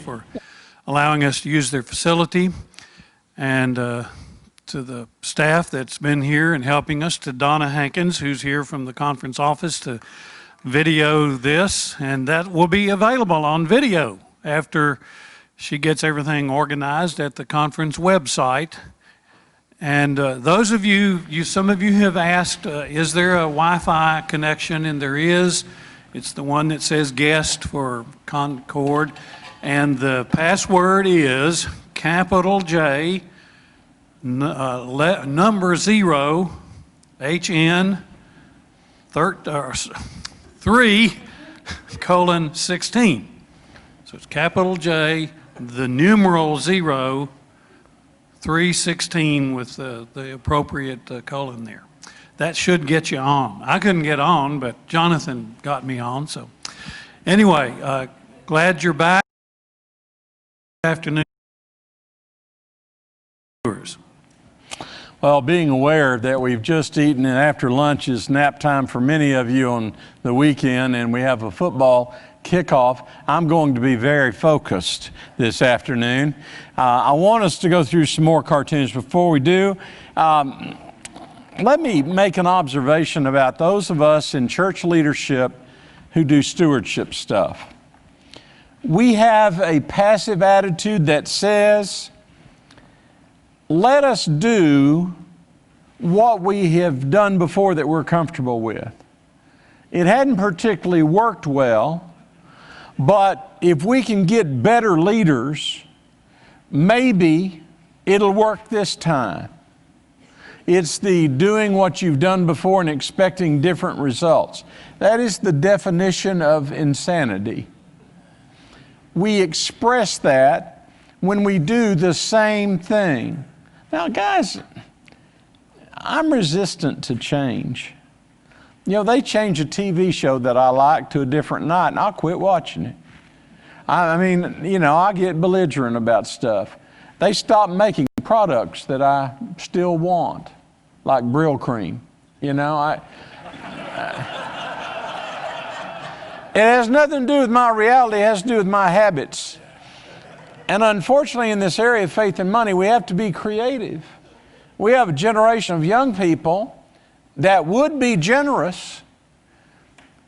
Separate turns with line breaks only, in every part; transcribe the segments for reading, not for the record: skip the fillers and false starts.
for allowing us to use their facility, and to the staff that's been here and helping us, to Donna Hankins, who's here from the conference office to video this, and that will be available on video after she gets everything organized at the conference website. And those of you, some of you have asked, is there a Wi-Fi connection? And there is. It's the one that says guest for Concord. And the password is capital J, number 0, HN 3:16. So it's capital J, the numeral 0, 3:16 with the appropriate colon there. That should get you on. I couldn't get on, but Jonathan got me on. So anyway, glad you're back. Afternoon.
Well, being aware that we've just eaten and after lunch is nap time for many of you on the weekend, and we have a football kickoff, I'm going to be very focused this afternoon. I want us to go through some more cartoons. Before we do, let me make an observation about those of us in church leadership who do stewardship stuff. We have a passive attitude that says, let us do what we have done before that we're comfortable with. It hadn't particularly worked well, but if we can get better leaders, maybe it'll work this time. It's the doing what you've done before and expecting different results. That is the definition of insanity. We express that when we do the same thing. Now, guys, I'm resistant to change. You know, they change a TV show that I like to a different night, and I'll quit watching it. I mean, you know, I get belligerent about stuff. They stop making products that I still want, like Brill Cream. You know, it has nothing to do with my reality, it has to do with my habits. And unfortunately, in this area of faith and money, we have to be creative. We have a generation of young people that would be generous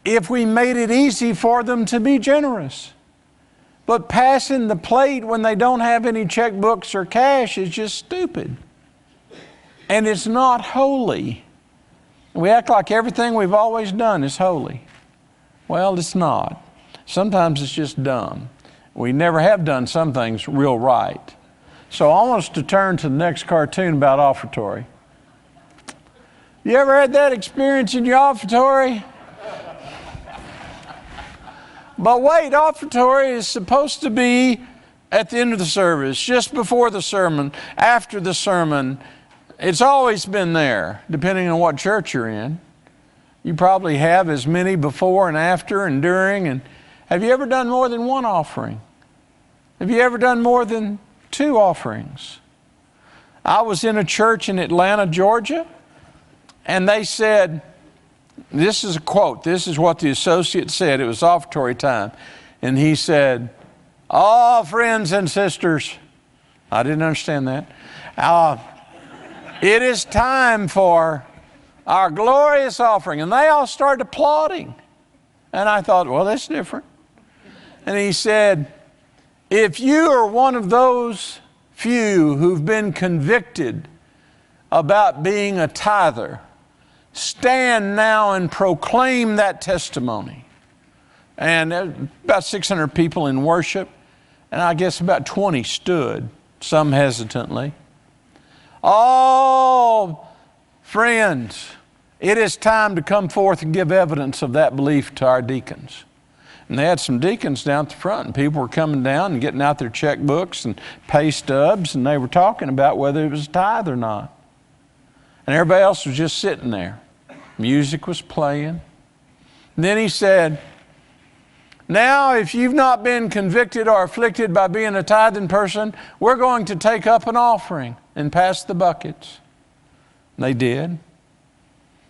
if we made it easy for them to be generous. But passing the plate when they don't have any checkbooks or cash is just stupid. And it's not holy. We act like everything we've always done is holy. Well, it's not. Sometimes it's just dumb. We never have done some things real right. So I want us to turn to the next cartoon about offertory. You ever had that experience in your offertory? But wait, offertory is supposed to be at the end of the service, just before the sermon, after the sermon. It's always been there, depending on what church you're in. You probably have as many before and after and during. And have you ever done more than one offering? Have you ever done more than 2 offerings? I was in a church in Atlanta, Georgia, and they said, this is a quote, this is what the associate said, it was offertory time. And he said, "Oh, friends and sisters," I didn't understand that, "it is time for our glorious offering." And they all started applauding. And I thought, well, that's different. And he said, if you are one of those few who've been convicted about being a tither, stand now and proclaim that testimony. And about 600 people in worship, and I guess about 20 stood, some hesitantly. Oh, friends, it is time to come forth and give evidence of that belief to our deacons. And they had some deacons down at the front, and people were coming down and getting out their checkbooks and pay stubs, and they were talking about whether it was a tithe or not. And everybody else was just sitting there. Music was playing. And then he said, now, if you've not been convicted or afflicted by being a tithing person, we're going to take up an offering and pass the buckets. And they did.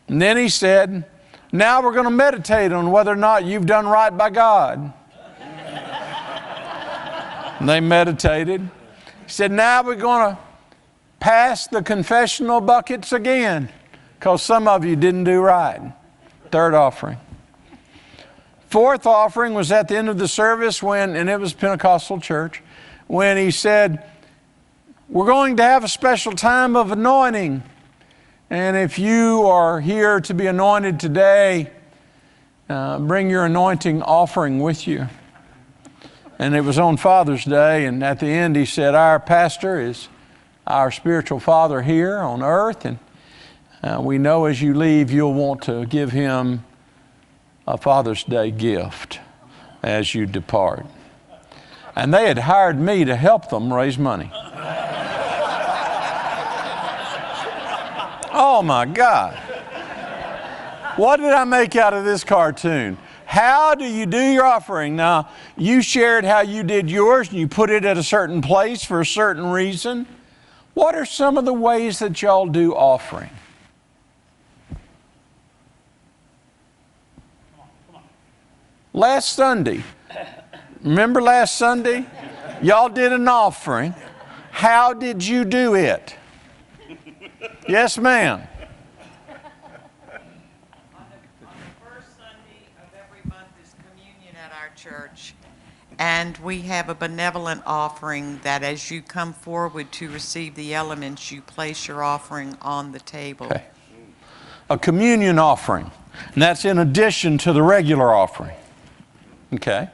And then he said, now we're going to meditate on whether or not you've done right by God. And they meditated. He said, now we're going to pass the confessional buckets again because some of you didn't do right. Third offering. Fourth offering was at the end of the service when, and it was Pentecostal church, when he said, we're going to have a special time of anointing. And if you are here to be anointed today, bring your anointing offering with you. And it was on Father's Day, and at the end he said, our pastor is our spiritual father here on earth, and we know as you leave you'll want to give him a Father's Day gift as you depart. And they had hired me to help them raise money. Oh my God. What did I make out of this cartoon? How do you do your offering? Now, you shared how you did yours and you put it at a certain place for a certain reason. What are some of the ways that y'all do offering? Last Sunday, remember last Sunday? Y'all did an offering. How did you do it? Yes, ma'am.
On the first Sunday of every month is communion at our church. And we have a benevolent offering that as you come forward to receive the elements, you place your offering on the table.
Okay. A communion offering. And that's in addition to the regular offering. Okay.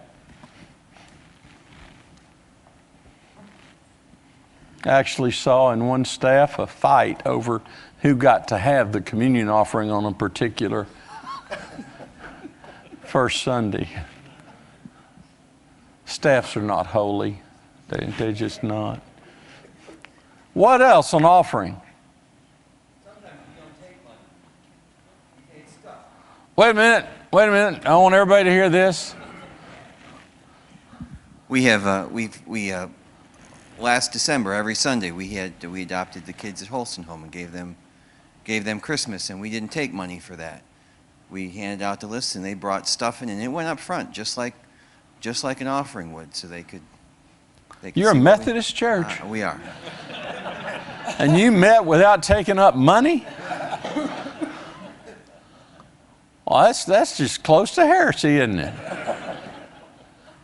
I actually saw in one staff a fight over who got to have the communion offering on a particular first Sunday. Staffs are not holy. They're just not. What else on offering?
Sometimes you don't take money. You take stuff.
Wait a minute. I want everybody to hear this.
We have last December, every Sunday, we adopted the kids at Holston Home and gave them Christmas, and we didn't take money for that. We handed out the list, and they brought stuff in, and it went up front, just like an offering would, so they could
You're a
see
Methodist church.
We are.
And you met without taking up money? Well, that's just close to heresy, isn't it?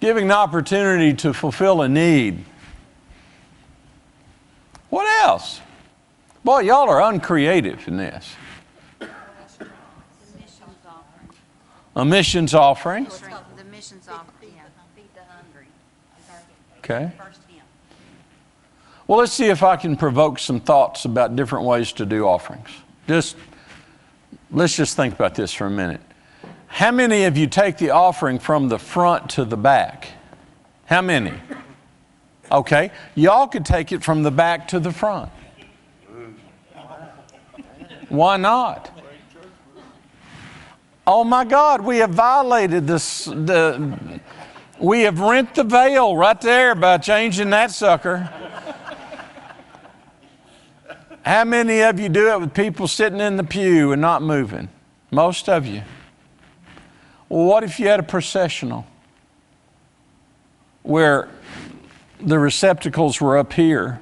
Giving an opportunity to fulfill a need. What else? Boy, y'all are uncreative in this.
The missions offering.
A missions offering.
It's called the missions offering, yeah. Feed the hungry. Is our
Okay.
first hymn.
Well, let's see if I can provoke some thoughts about different ways to do offerings. Let's just think about this for a minute. How many of you take the offering from the front to the back? How many? Okay, y'all could take it from the back to the front. Why not? Oh my God, we have violated this. We have rent the veil right there by changing that sucker. How many of you do it with people sitting in the pew and not moving? Most of you. Well, what if you had a processional where the receptacles were up here?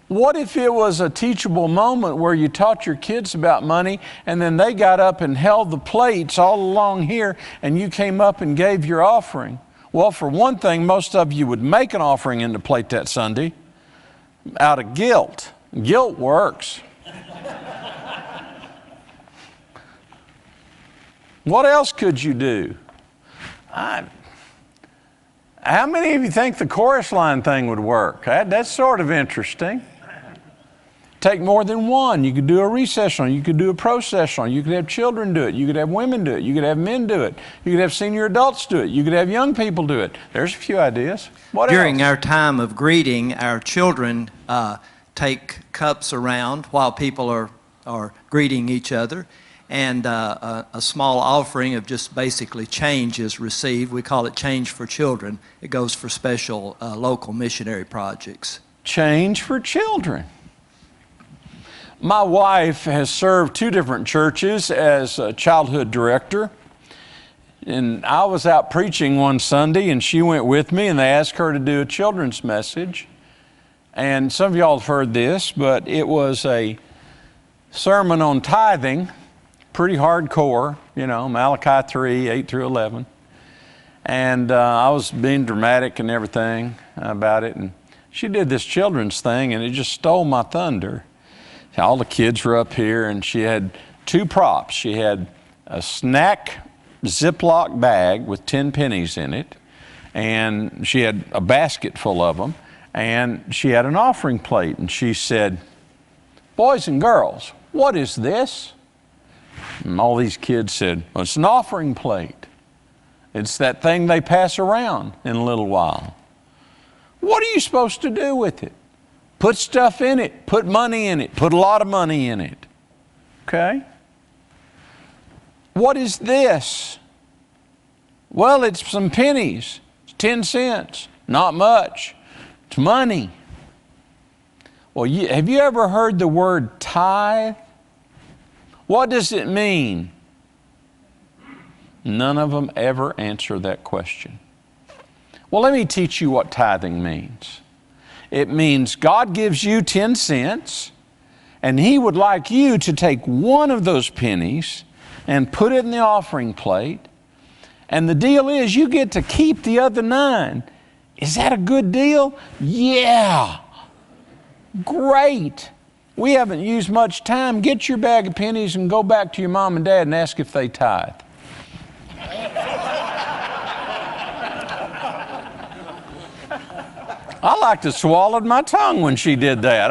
What if it was a teachable moment where you taught your kids about money and then they got up and held the plates all along here and you came up and gave your offering? Well, for one thing, most of you would make an offering in the plate that Sunday out of guilt. Guilt works. What else could you do? How many of you think the chorus line thing would work? That's sort of interesting. Take more than one. You could do a recessional. You could do a processional. You could have children do it. You could have women do it. You could have men do it. You could have senior adults do it. You could have young people do it. There's a few ideas. What
During
else?
our time of greeting, our children take cups around while people are greeting each other. And a small offering of just basically change is received. We call it Change for Children. It goes for special local missionary projects.
Change for children. My wife has served two different churches as a childhood director. And I was out preaching one Sunday, and she went with me, and they asked her to do a children's message. And some of y'all have heard this, but it was a sermon on tithing, pretty hardcore, you know, Malachi 3, 8 through 11. And I was being dramatic and everything about it. And she did this children's thing, and it just stole my thunder. All the kids were up here, and she had two props. She had a snack Ziploc bag with 10 pennies in it, and she had a basket full of them, and she had an offering plate. And she said, "Boys and girls, what is this?" And all these kids said, "Well, it's an offering plate. It's that thing they pass around in a little while." What are you supposed to do with it? Put stuff in it, put money in it, put a lot of money in it. Okay? What is this? Well, it's some pennies. It's 10 cents. Not much. It's money. Well, have you ever heard the word tithe? What does it mean? None of them ever answer that question. Well, let me teach you what tithing means. It means God gives you 10 cents, and He would like you to take one of those pennies and put it in the offering plate. And the deal is you get to keep the other 9. Is that a good deal? Yeah. Great. We haven't used much time. Get your bag of pennies and go back to your mom and dad and ask if they tithe. I like to swallowed my tongue when she did that.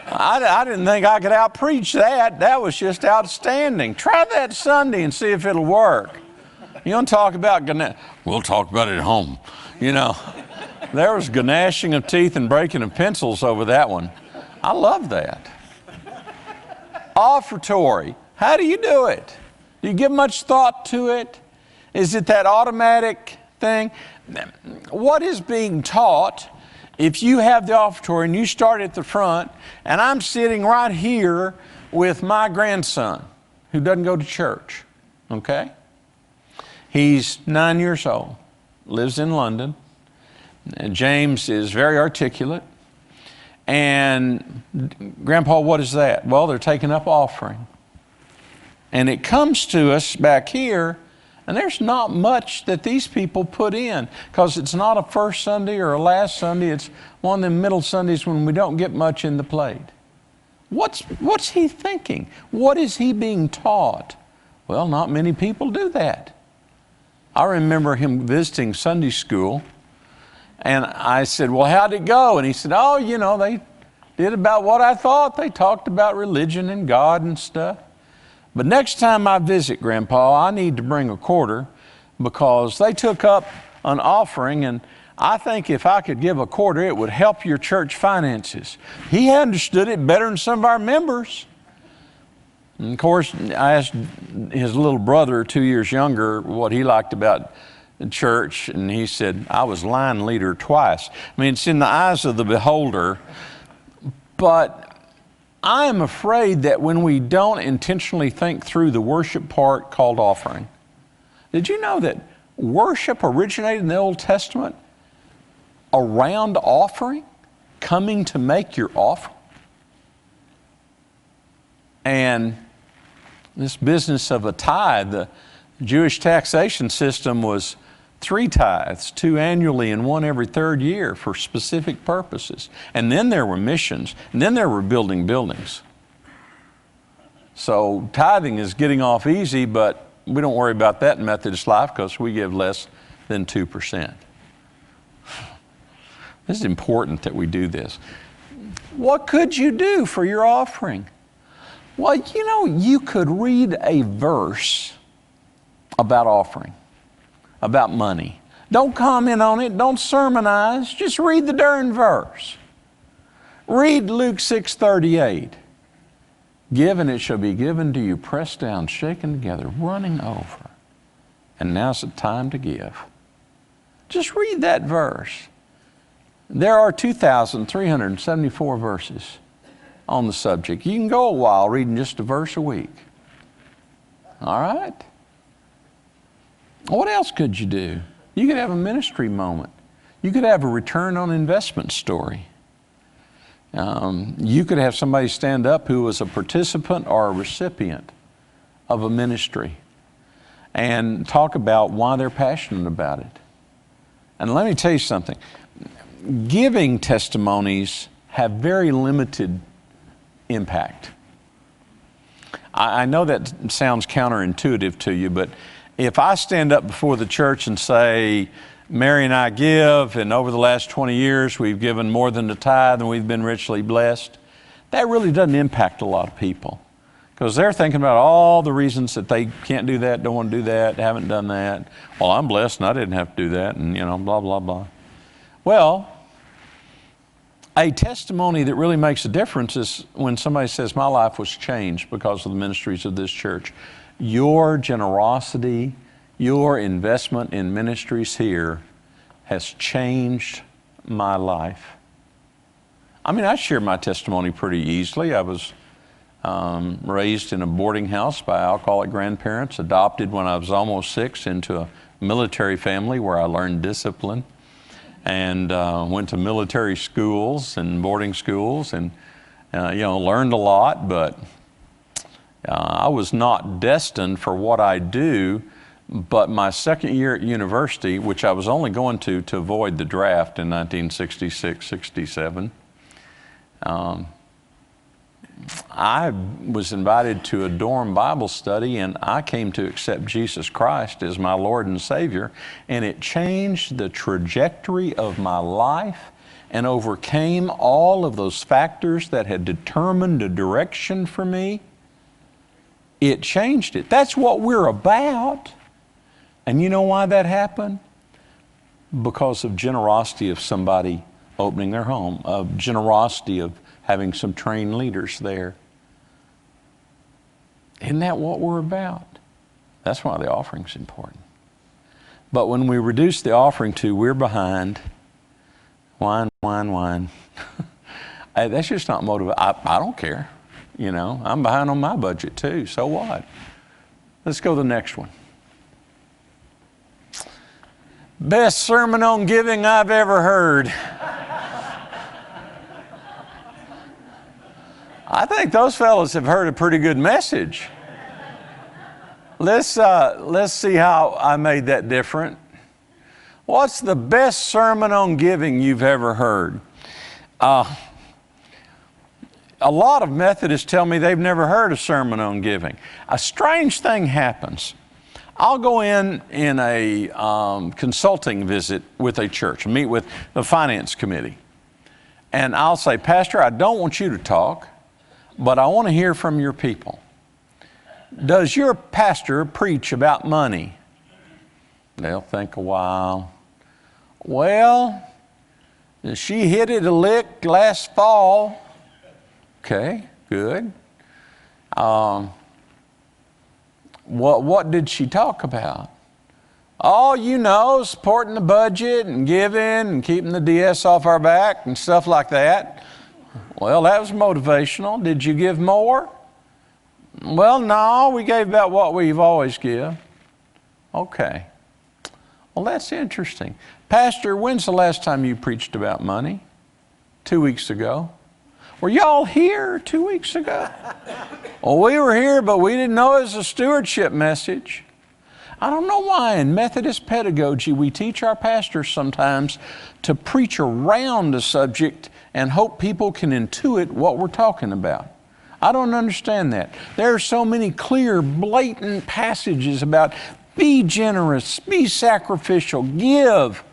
I didn't think I could out-preach that. That was just outstanding. Try that Sunday and see if it'll work. You want to talk about we'll talk about it at home. You know, there was gnashing of teeth and breaking of pencils over that one. I love that. Offertory. How do you do it? Do you give much thought to it? Is it that automatic thing? What is being taught if you have the offertory and you start at the front, and I'm sitting right here with my grandson who doesn't go to church, okay? He's 9 years old, lives in London. And James is very articulate. And Grandpa, what is that? Well, they're taking up offering. And it comes to us back here, and there's not much that these people put in, because it's not a first Sunday or a last Sunday. It's one of them middle Sundays when we don't get much in the plate. What's he thinking? What is he being taught? Well, not many people do that. I remember him visiting Sunday school, and I said, "Well, how'd it go?" And he said, "Oh, you know, they did about what I thought. They talked about religion and God and stuff. But next time I visit, Grandpa, I need to bring a quarter, because they took up an offering, and I think if I could give a quarter, it would help your church finances." He understood it better than some of our members. And of course, I asked his little brother, 2 years younger, what he liked about the church, and he said, "I was line leader twice." I mean, it's in the eyes of the beholder, but I am afraid that when we don't intentionally think through the worship part called offering. Did you know that worship originated in the Old Testament around offering, coming to make your offering? And this business of a tithe, the Jewish taxation system was 3 tithes, 2 annually and 1 every 3rd year for specific purposes. And then there were missions, and then there were building buildings. So tithing is getting off easy, but we don't worry about that in Methodist life because we give less than 2%. This is important that we do this. What could you do for your offering? Well, you know, you could read a verse about offering, about money. Don't comment on it. Don't sermonize. Just read the darn verse. Read Luke 6:38. "Give, and it shall be given to you, pressed down, shaken together, running over. And now's the time to give." Just read that verse. There are 2,374 verses on the subject. You can go a while reading just a verse a week. All right? What else could you do? You could have a ministry moment. You could have a return on investment story. You could have somebody stand up who was a participant or a recipient of a ministry and talk about why they're passionate about it. And let me tell you something. Giving testimonies have very limited impact. I know that sounds counterintuitive to you, but if I stand up before the church and say, Mary and I give, and over the last 20 years we've given more than the tithe and we've been richly blessed, that really doesn't impact a lot of people. Because they're thinking about all the reasons that they can't do that, don't want to do that, haven't done that. Well, I'm blessed and I didn't have to do that, and blah, blah, blah. Well, a testimony that really makes a difference is when somebody says, my life was changed because of the ministries of this church. Your generosity, your investment in ministries here has changed my life. I mean, I share my testimony pretty easily. I was raised in a boarding house by alcoholic grandparents, adopted when I was almost 6 into a military family where I learned discipline, and went to military schools and boarding schools, and learned a lot, but I was not destined for what I do. But my second year at university, which I was only going to avoid the draft in 1966, 67, I was invited to a dorm Bible study, and I came to accept Jesus Christ as my Lord and Savior, and it changed the trajectory of my life and overcame all of those factors that had determined a direction for me. It changed it. That's what we're about. And you know why that happened? Because of generosity of somebody opening their home, of generosity of having some trained leaders there. Isn't that what we're about? That's why the offering's important. But when we reduce the offering to, we're behind, wine, that's just not motivating. I don't care. I'm behind on my budget too, so what? Let's go to the next one. Best sermon on giving I've ever heard. I think those fellows have heard a pretty good message. Let's see how I made that different. What's the best sermon on giving you've ever heard? A lot of Methodists tell me they've never heard a sermon on giving. A strange thing happens. I'll go in a consulting visit with a church, meet with the finance committee, and I'll say, Pastor, I don't want you to talk, but I want to hear from your people. Does your pastor preach about money? They'll think a while. Well, she hit it a lick last fall. Okay, good. What did she talk about? Oh, supporting the budget and giving and keeping the DS off our back and stuff like that. Well, that was motivational. Did you give more? Well, no, we gave about what we've always give. Okay. Well, that's interesting. Pastor, when's the last time you preached about money? 2 weeks ago. Were y'all here 2 weeks ago? Well, we were here, but we didn't know it was a stewardship message. I don't know why in Methodist pedagogy we teach our pastors sometimes to preach around a subject and hope people can intuit what we're talking about. I don't understand that. There are so many clear, blatant passages about be generous, be sacrificial, give.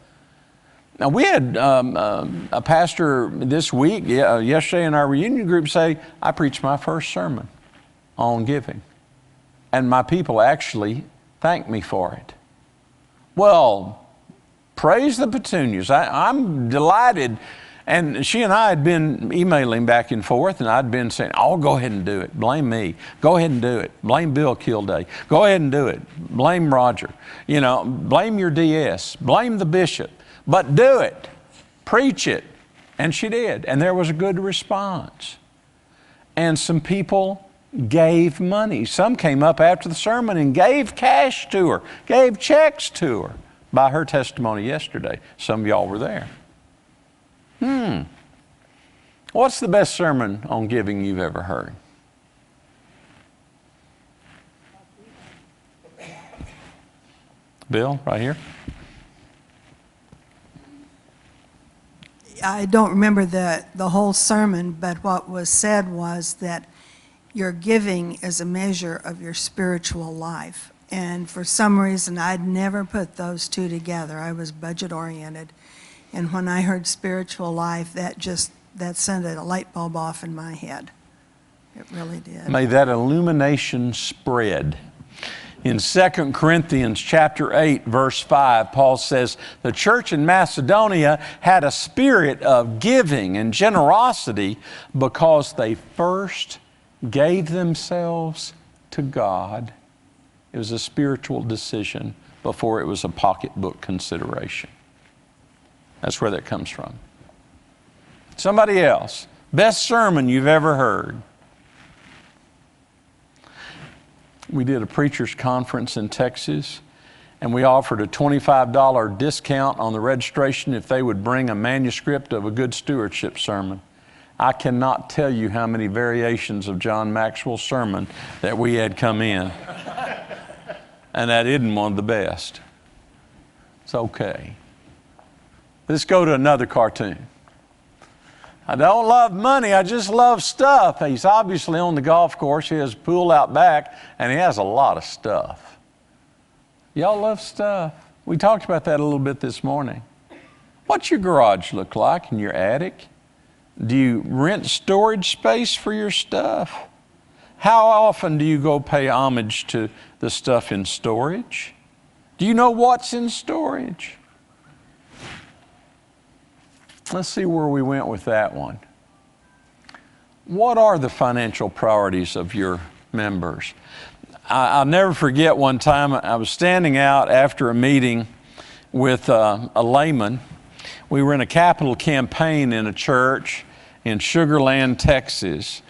Now, we had a pastor this week, yesterday in our reunion group say, I preached my first sermon on giving. And my people actually thanked me for it. Well, praise the petunias. I'm delighted. And she and I had been emailing back and forth, and I'd been saying, oh, go ahead and do it. Blame me. Go ahead and do it. Blame Bill Kilday. Go ahead and do it. Blame Roger. Blame your DS. Blame the bishop. But do it. Preach it. And she did. And there was a good response. And some people gave money. Some came up after the sermon and gave cash to her, gave checks to her. By her testimony yesterday, some of y'all were there. What's the best sermon on giving you've ever heard? Bill, right here.
I don't remember the whole sermon, but what was said was that your giving is a measure of your spiritual life. And for some reason, I'd never put those two together. I was budget oriented. And when I heard spiritual life, that sent a light bulb off in my head. It really did.
May that illumination spread. In 2 Corinthians chapter 8, verse 5, Paul says, the church in Macedonia had a spirit of giving and generosity because they first gave themselves to God. It was a spiritual decision before it was a pocketbook consideration. That's where that comes from. Somebody else, best sermon you've ever heard. We did a preacher's conference in Texas, and we offered a $25 discount on the registration if they would bring a manuscript of a good stewardship sermon. I cannot tell you how many variations of John Maxwell's sermon that we had come in. And that isn't one of the best. It's okay. Let's go to another cartoon. I don't love money, I just love stuff. He's obviously on the golf course. He has a pool out back, and he has a lot of stuff. Y'all love stuff. We talked about that a little bit this morning. What's your garage look like in your attic? Do you rent storage space for your stuff? How often do you go pay homage to the stuff in storage? Do you know what's in storage? Let's see where we went with that one. What are the financial priorities of your members? I'll never forget one time I was standing out after a meeting with a layman. We were in a capital campaign in a church in Sugar Land, Texas.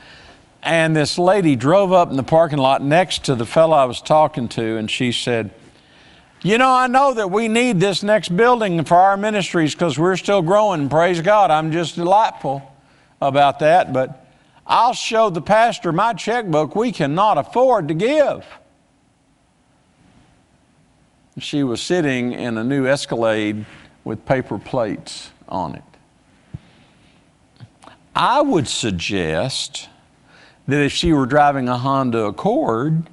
And this lady drove up in the parking lot next to the fellow I was talking to, and she said, you know, I know that we need this next building for our ministries because we're still growing, praise God. I'm just delightful about that, but I'll show the pastor my checkbook. We cannot afford to give. She was sitting in a new Escalade with paper plates on it. I would suggest that if she were driving a Honda Accord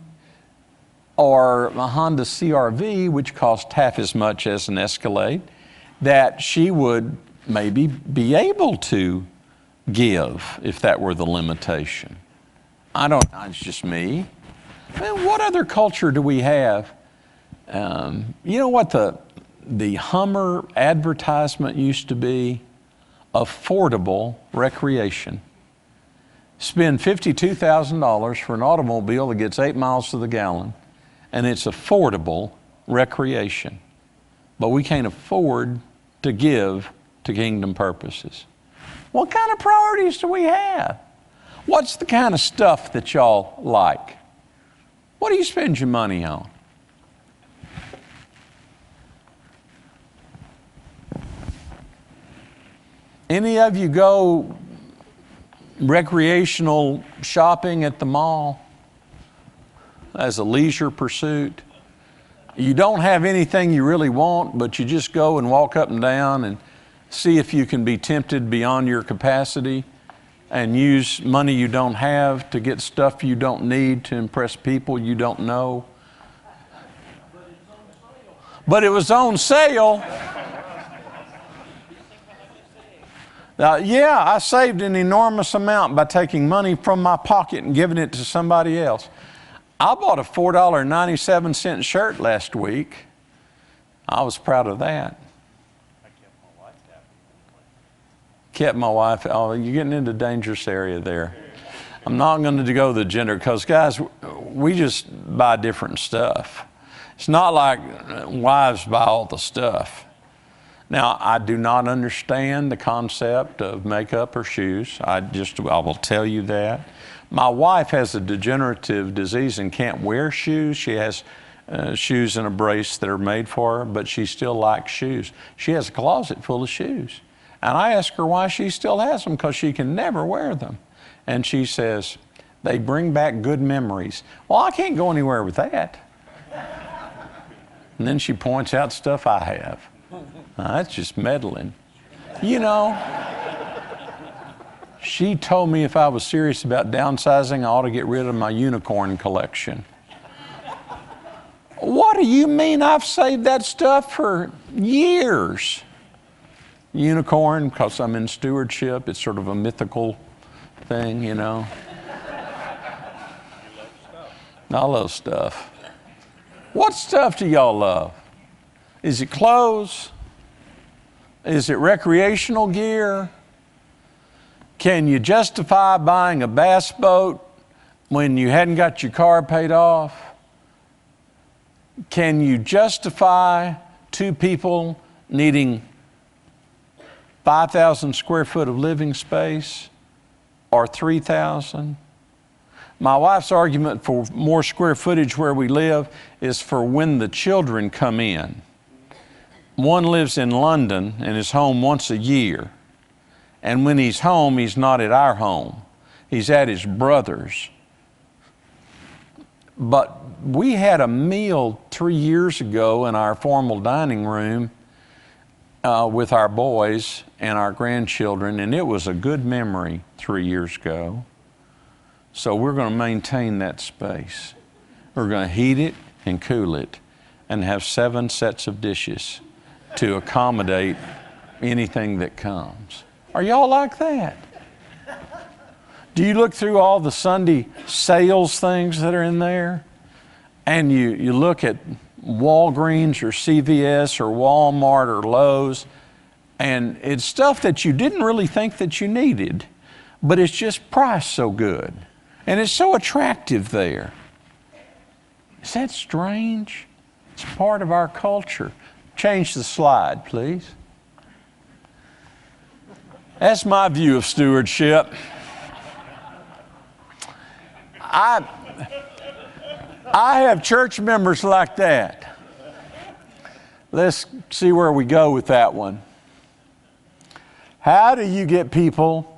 or a Honda CR-V, which cost half as much as an Escalade, that she would maybe be able to give if that were the limitation. It's just me. Man, what other culture do we have? You know what the Hummer advertisement used to be? Affordable recreation. Spend $52,000 for an automobile that gets 8 miles to the gallon, and it's affordable recreation. But we can't afford to give to kingdom purposes. What kind of priorities do we have? What's the kind of stuff that y'all like? What do you spend your money on? Any of you go recreational shopping at the mall as a leisure pursuit? You don't have anything you really want, but you just go and walk up and down and see if you can be tempted beyond your capacity and use money you don't have to get stuff you don't need to impress people you don't know. But it was on sale. Yeah, I saved an enormous amount by taking money from my pocket and giving it to somebody else. I bought a $4.97 shirt last week. I was proud of that. Kept my wife. Oh, you're getting into a dangerous area there. I'm not going to go to the gender because, guys, we just buy different stuff. It's not like wives buy all the stuff. Now, I do not understand the concept of makeup or shoes. I will tell you that. My wife has a degenerative disease and can't wear shoes. She has shoes and a brace that are made for her, but she still likes shoes. She has a closet full of shoes. And I ask her why she still has them, because she can never wear them. And she says, they bring back good memories. Well, I can't go anywhere with that. And then she points out stuff I have. Now, that's just meddling. You know, she told me if I was serious about downsizing, I ought to get rid of my unicorn collection. What do you mean? I've saved that stuff for years. Unicorn, because I'm in stewardship. It's sort of a mythical thing, you know. I love stuff. What stuff do y'all love? Is it clothes? Is it recreational gear? Can you justify buying a bass boat when you hadn't got your car paid off? Can you justify two people needing 5,000 square foot of living space or 3,000? My wife's argument for more square footage where we live is for when the children come in. One lives in London and is home once a year. And when he's home, he's not at our home. He's at his brother's. But we had a meal 3 years ago in our formal dining room with our boys and our grandchildren, and it was a good memory 3 years ago. So we're going to maintain that space. We're going to heat it and cool it and have 7 sets of dishes to accommodate anything that comes. Are y'all like that? Do you look through all the Sunday sales things that are in there? And you look at Walgreens or CVS or Walmart or Lowe's, and it's stuff that you didn't really think that you needed, but it's just priced so good. And it's so attractive there. Is that strange? It's part of our culture. Change the slide, please. That's my view of stewardship. I have church members like that. Let's see where we go with that one. How do you get people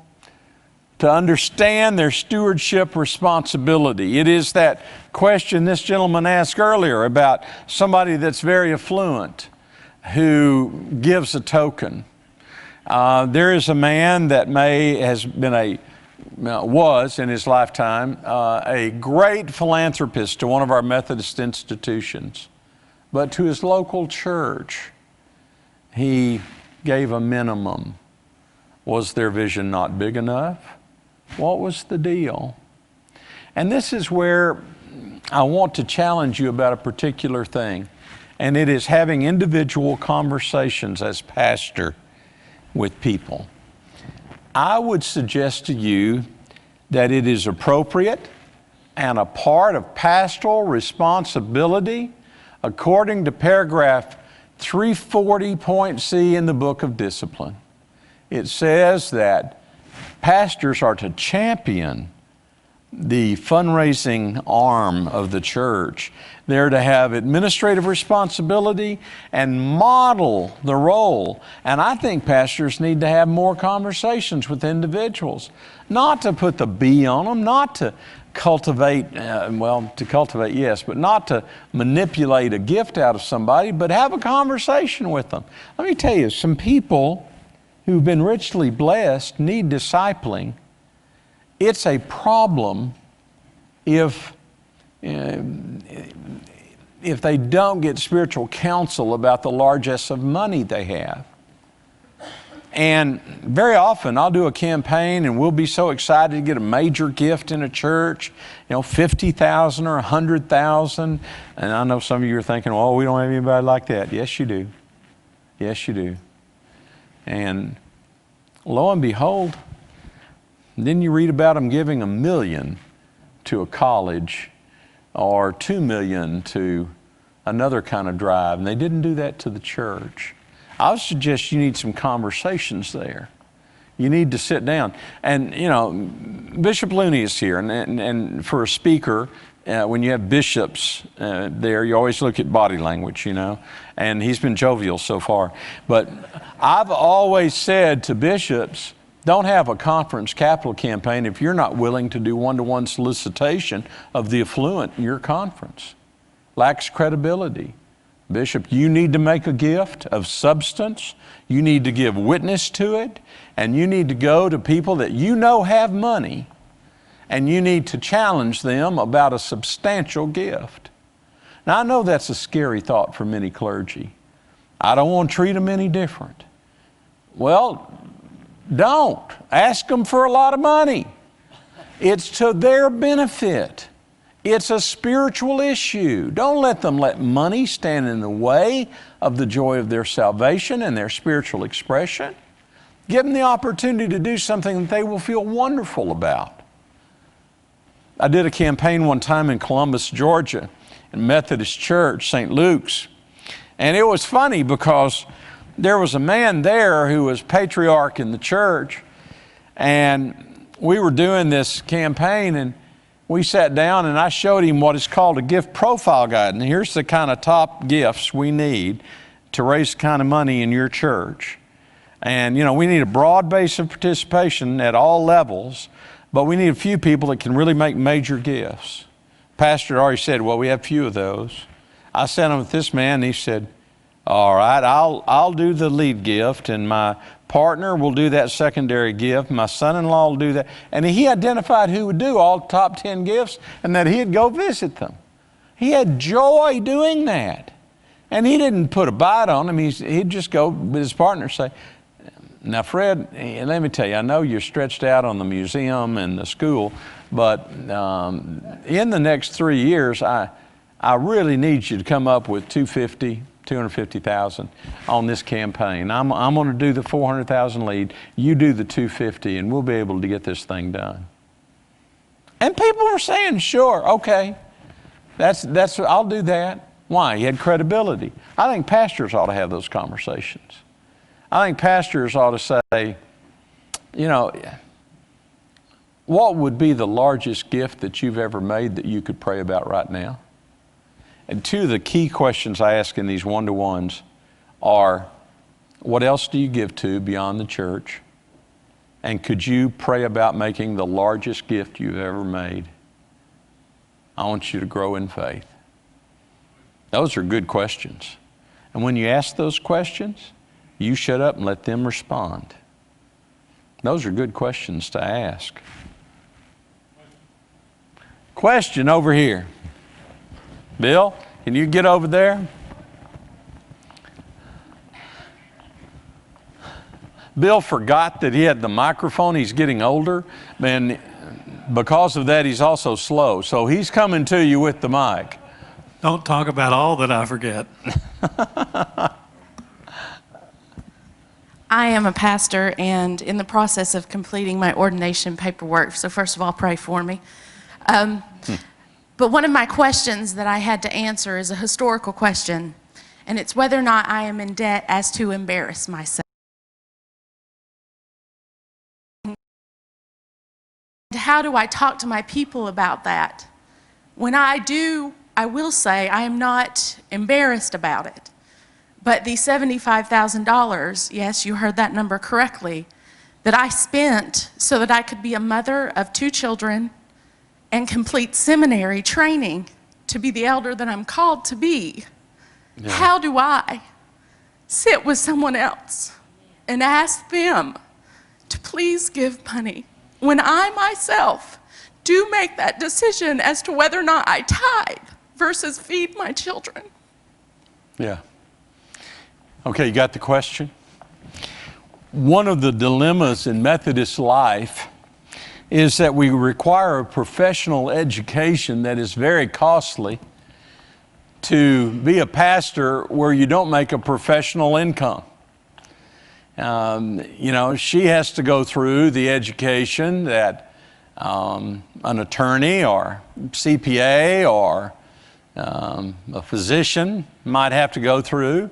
to understand their stewardship responsibility? It is that question this gentleman asked earlier about somebody that's very affluent who gives a token. There is a man that was in his lifetime a great philanthropist to one of our Methodist institutions, but to his local church, he gave a minimum. Was their vision not big enough? What was the deal? And this is where I want to challenge you about a particular thing, and it is having individual conversations as pastor with people. I would suggest to you that it is appropriate and a part of pastoral responsibility according to paragraph 340.c in the Book of Discipline. It says that pastors are to champion the fundraising arm of the church. They're to have administrative responsibility and model the role. And I think pastors need to have more conversations with individuals, not to put the B on them, not to cultivate, to cultivate, yes, but not to manipulate a gift out of somebody, but have a conversation with them. Let me tell you, some people who've been richly blessed need discipling. It's a problem if they don't get spiritual counsel about the largesse of money they have. And very often I'll do a campaign and we'll be so excited to get a major gift in a church, $50,000 or $100,000. And I know some of you are thinking, well, we don't have anybody like that. Yes, you do. Yes, you do. And lo and behold, then you read about them giving $1 million to a college or $2 million to another kind of drive, and they didn't do that to the church. I would suggest you need some conversations there. You need to sit down. And, you know, Bishop Looney is here, and for a speaker, when you have bishops there, you always look at body language, you know, and he's been jovial so far. But I've always said to bishops, don't have a conference capital campaign if you're not willing to do one-to-one solicitation of the affluent in your conference. Lacks credibility. Bishop, you need to make a gift of substance. You need to give witness to it, and you need to go to people that you know have money, and you need to challenge them about a substantial gift. Now, I know that's a scary thought for many clergy. I don't want to treat them any different. Well, don't. Ask them for a lot of money. It's to their benefit. It's a spiritual issue. Don't let them let money stand in the way of the joy of their salvation and their spiritual expression. Give them the opportunity to do something that they will feel wonderful about. I did a campaign one time in Columbus, Georgia, in Methodist Church, St. Luke's. And it was funny because there was a man there who was patriarch in the church, and we were doing this campaign, and we sat down and I showed him what is called a gift profile guide. And here's the kind of top gifts we need to raise the kind of money in your church. And, you know, we need a broad base of participation at all levels, but we need a few people that can really make major gifts. Pastor already said, well, we have few of those. I sent him with this man, and he said, all right, I'll do the lead gift, and my partner will do that secondary gift. My son-in-law will do that. And he identified who would do all the top 10 gifts and that he'd go visit them. He had joy doing that. And he didn't put a bite on him. He'd just go with his partner and say, now, Fred, let me tell you, I know you're stretched out on the museum and the school, but in the next 3 years, I really need you to come up with $250,000 on this campaign. I'm going to do the $400,000 lead. You do the $250,000, and we'll be able to get this thing done. And people were saying, sure, okay, I'll do that. Why? He had credibility. I think pastors ought to have those conversations. I think pastors ought to say, you know, what would be the largest gift that you've ever made that you could pray about right now? And two of the key questions I ask in these one-to-ones are, what else do you give to beyond the church? And could you pray about making the largest gift you've ever made? I want you to grow in faith. Those are good questions. And when you ask those questions, you shut up and let them respond. Those are good questions to ask. Question over here. Bill, can you get over there? Bill forgot that he had the microphone. He's getting older, and because of that, he's also slow. So he's coming to you with the mic.
Don't talk about all that I forget.
I am a pastor and in the process of completing my ordination paperwork, so first of all, pray for me. But one of my questions that I had to answer is a historical question, and it's whether or not I am in debt as to embarrass myself. How do I talk to my people about that? When I do, I will say I am not embarrassed about it. But the $75,000, yes, you heard that number correctly, that I spent so that I could be a mother of 2 children and complete seminary training to be the elder that I'm called to be. Yeah. How do I sit with someone else and ask them to please give money when I myself do make that decision as to whether or not I tithe versus feed my children?
Yeah. Okay, you got the question? One of the dilemmas in Methodist life is that we require a professional education that is very costly to be a pastor where you don't make a professional income. You know, she has to go through the education that an attorney or CPA or a physician might have to go through.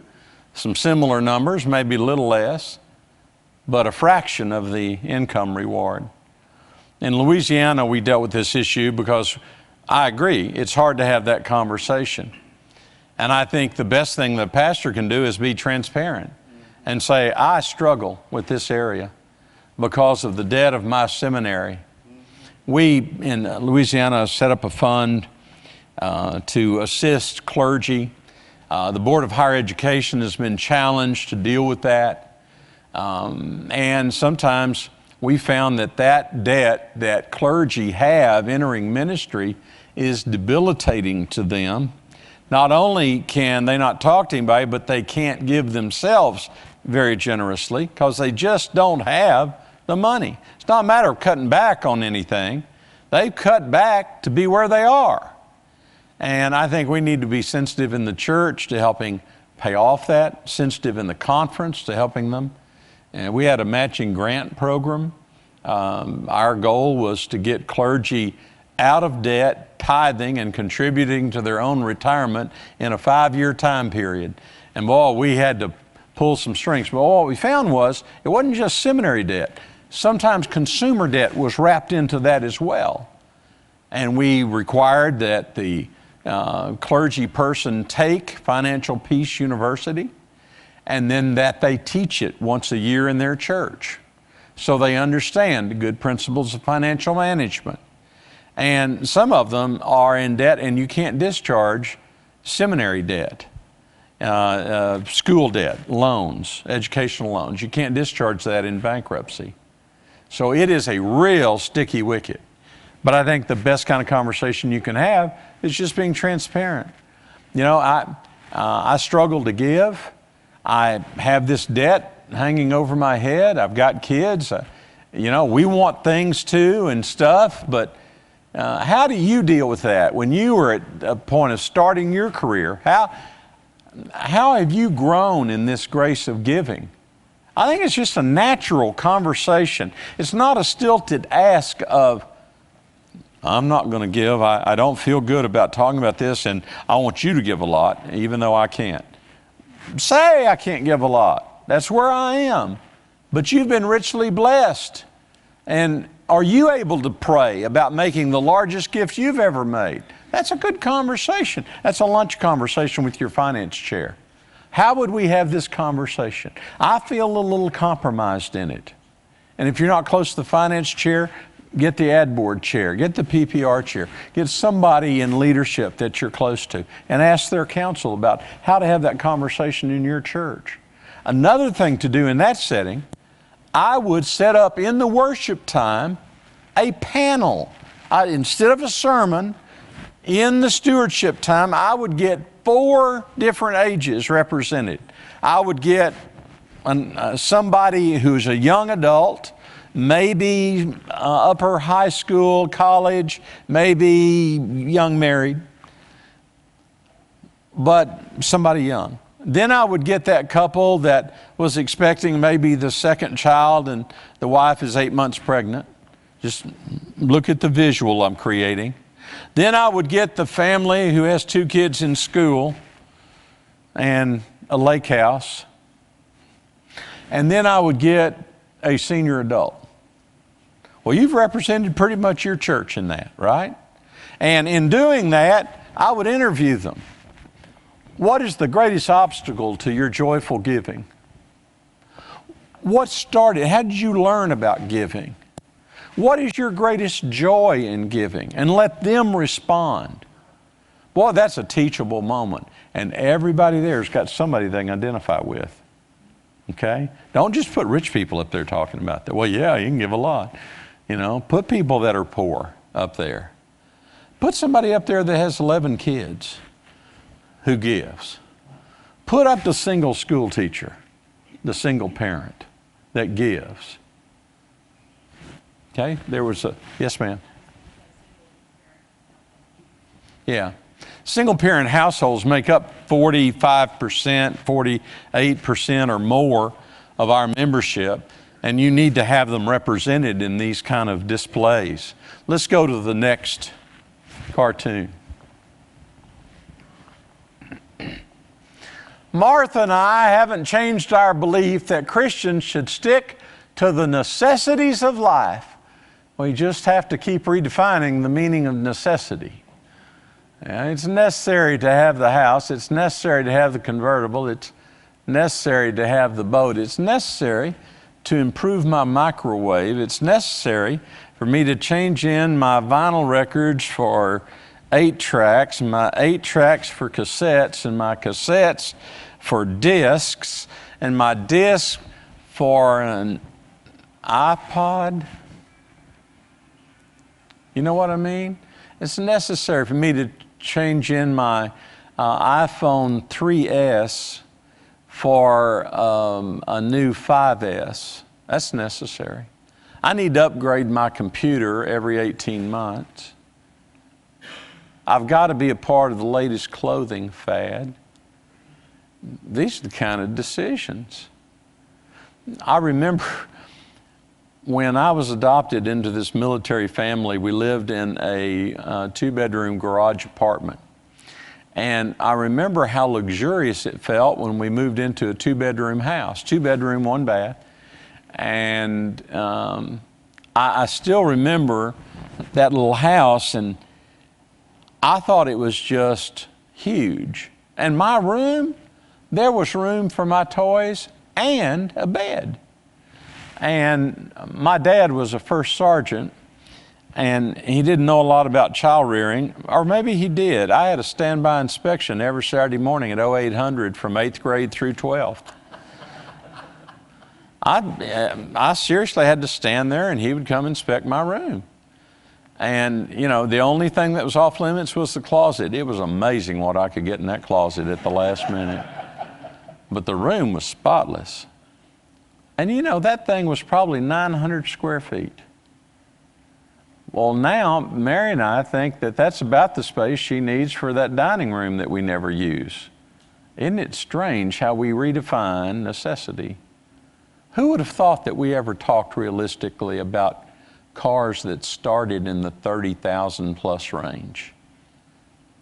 some similar numbers, maybe a little less, but a fraction of the income reward. In Louisiana, we dealt with this issue because I agree, it's hard to have that conversation. And I think the best thing the pastor can do is be transparent and say, I struggle with this area because of the debt of my seminary. We in Louisiana set up a fund to assist clergy. The Board of Higher Education has been challenged to deal with that. And sometimes we found that that debt that clergy have entering ministry is debilitating to them. Not only can they not talk to anybody, but they can't give themselves very generously because they just don't have the money. It's not a matter of cutting back on anything. They've cut back to be where they are. And I think we need to be sensitive in the church to helping pay off that, sensitive in the conference to helping them. And we had a matching grant program. Our goal was to get clergy out of debt, tithing, and contributing to their own retirement in a 5-year time period. And boy, we had to pull some strings. But what we found was it wasn't just seminary debt. Sometimes consumer debt was wrapped into that as well. And we required that the clergy person take Financial Peace University and then that they teach it once a year in their church so they understand the good principles of financial management. And some of them are in debt and you can't discharge seminary debt, school debt, loans, educational loans. You can't discharge that in bankruptcy. So it is a real sticky wicket. But I think the best kind of conversation you can have is just being transparent. You know, I struggle to give. I have this debt hanging over my head. I've got kids. You know, we want things too and stuff, but how do you deal with that when you were at a point of starting your career? How have you grown in this grace of giving? I think it's just a natural conversation. It's not a stilted ask of, I'm not going to give. I don't feel good about talking about this, and I want you to give a lot, even though I can't. Say I can't give a lot. That's where I am. But you've been richly blessed. And are you able to pray about making the largest gift you've ever made? That's a good conversation. That's a lunch conversation with your finance chair. How would we have this conversation? I feel a little compromised in it. And if you're not close to the finance chair, get the ad board chair, get the PPR chair, get somebody in leadership that you're close to and ask their counsel about how to have that conversation in your church. Another thing to do in that setting, I would set up in the worship time a panel. Instead of a sermon, in the stewardship time, I would get 4 different ages represented. I would get somebody who's a young adult, maybe upper high school, college, maybe young married, but somebody young. Then I would get that couple that was expecting maybe the second child and the wife is 8 months pregnant. Just look at the visual I'm creating. Then I would get the family who has 2 kids in school and a lake house. And then I would get a senior adult. Well, you've represented pretty much your church in that, right? And in doing that, I would interview them. What is the greatest obstacle to your joyful giving? What started? How did you learn about giving? What is your greatest joy in giving? And let them respond. Boy, that's a teachable moment. And everybody there's got somebody they can identify with. Okay? Don't just put rich people up there talking about that. Well, yeah, you can give a lot. You know, put people that are poor up there. Put somebody up there that has 11 kids who gives. Put up the single school teacher, the single parent that gives. Okay, there was a, yes ma'am. Yeah. Single parent households make up 45%, 48% or more of our membership, and you need to have them represented in these kind of displays. Let's go to the next cartoon. Martha and I haven't changed our belief that Christians should stick to the necessities of life. We just have to keep redefining the meaning of necessity. It's necessary to have the house. It's necessary to have the convertible. It's necessary to have the boat. It's necessary to improve my microwave. It's necessary for me to change in my vinyl records for 8 tracks, my 8 tracks for cassettes, and my cassettes for discs, and my disc for an iPod. You know what I mean? It's necessary for me to change in my iPhone 3S for a new 5S. That's necessary. I need to upgrade my computer every 18 months. I've got to be a part of the latest clothing fad. These are the kind of decisions. I remember when I was adopted into this military family, we lived in a 2-bedroom garage apartment. And I remember how luxurious it felt when we moved into a 2-bedroom house, 2-bedroom, 1 bath. And I still remember that little house, and I thought it was just huge. And my room, there was room for my toys and a bed. And my dad was a first sergeant, and he didn't know a lot about child rearing, or maybe he did. I had a standby inspection every Saturday morning at 0800 from 8th grade through 12th. I seriously had to stand there, and he would come inspect my room. And, you know, the only thing that was off limits was the closet. It was amazing what I could get in that closet at the last minute. But the room was spotless. And, you know, that thing was probably 900 square feet. Well, now, Mary and I think that that's about the space she needs for that dining room that we never use. Isn't it strange how we redefine necessity? Who would have thought that we ever talked realistically about cars that started in the 30,000 plus range?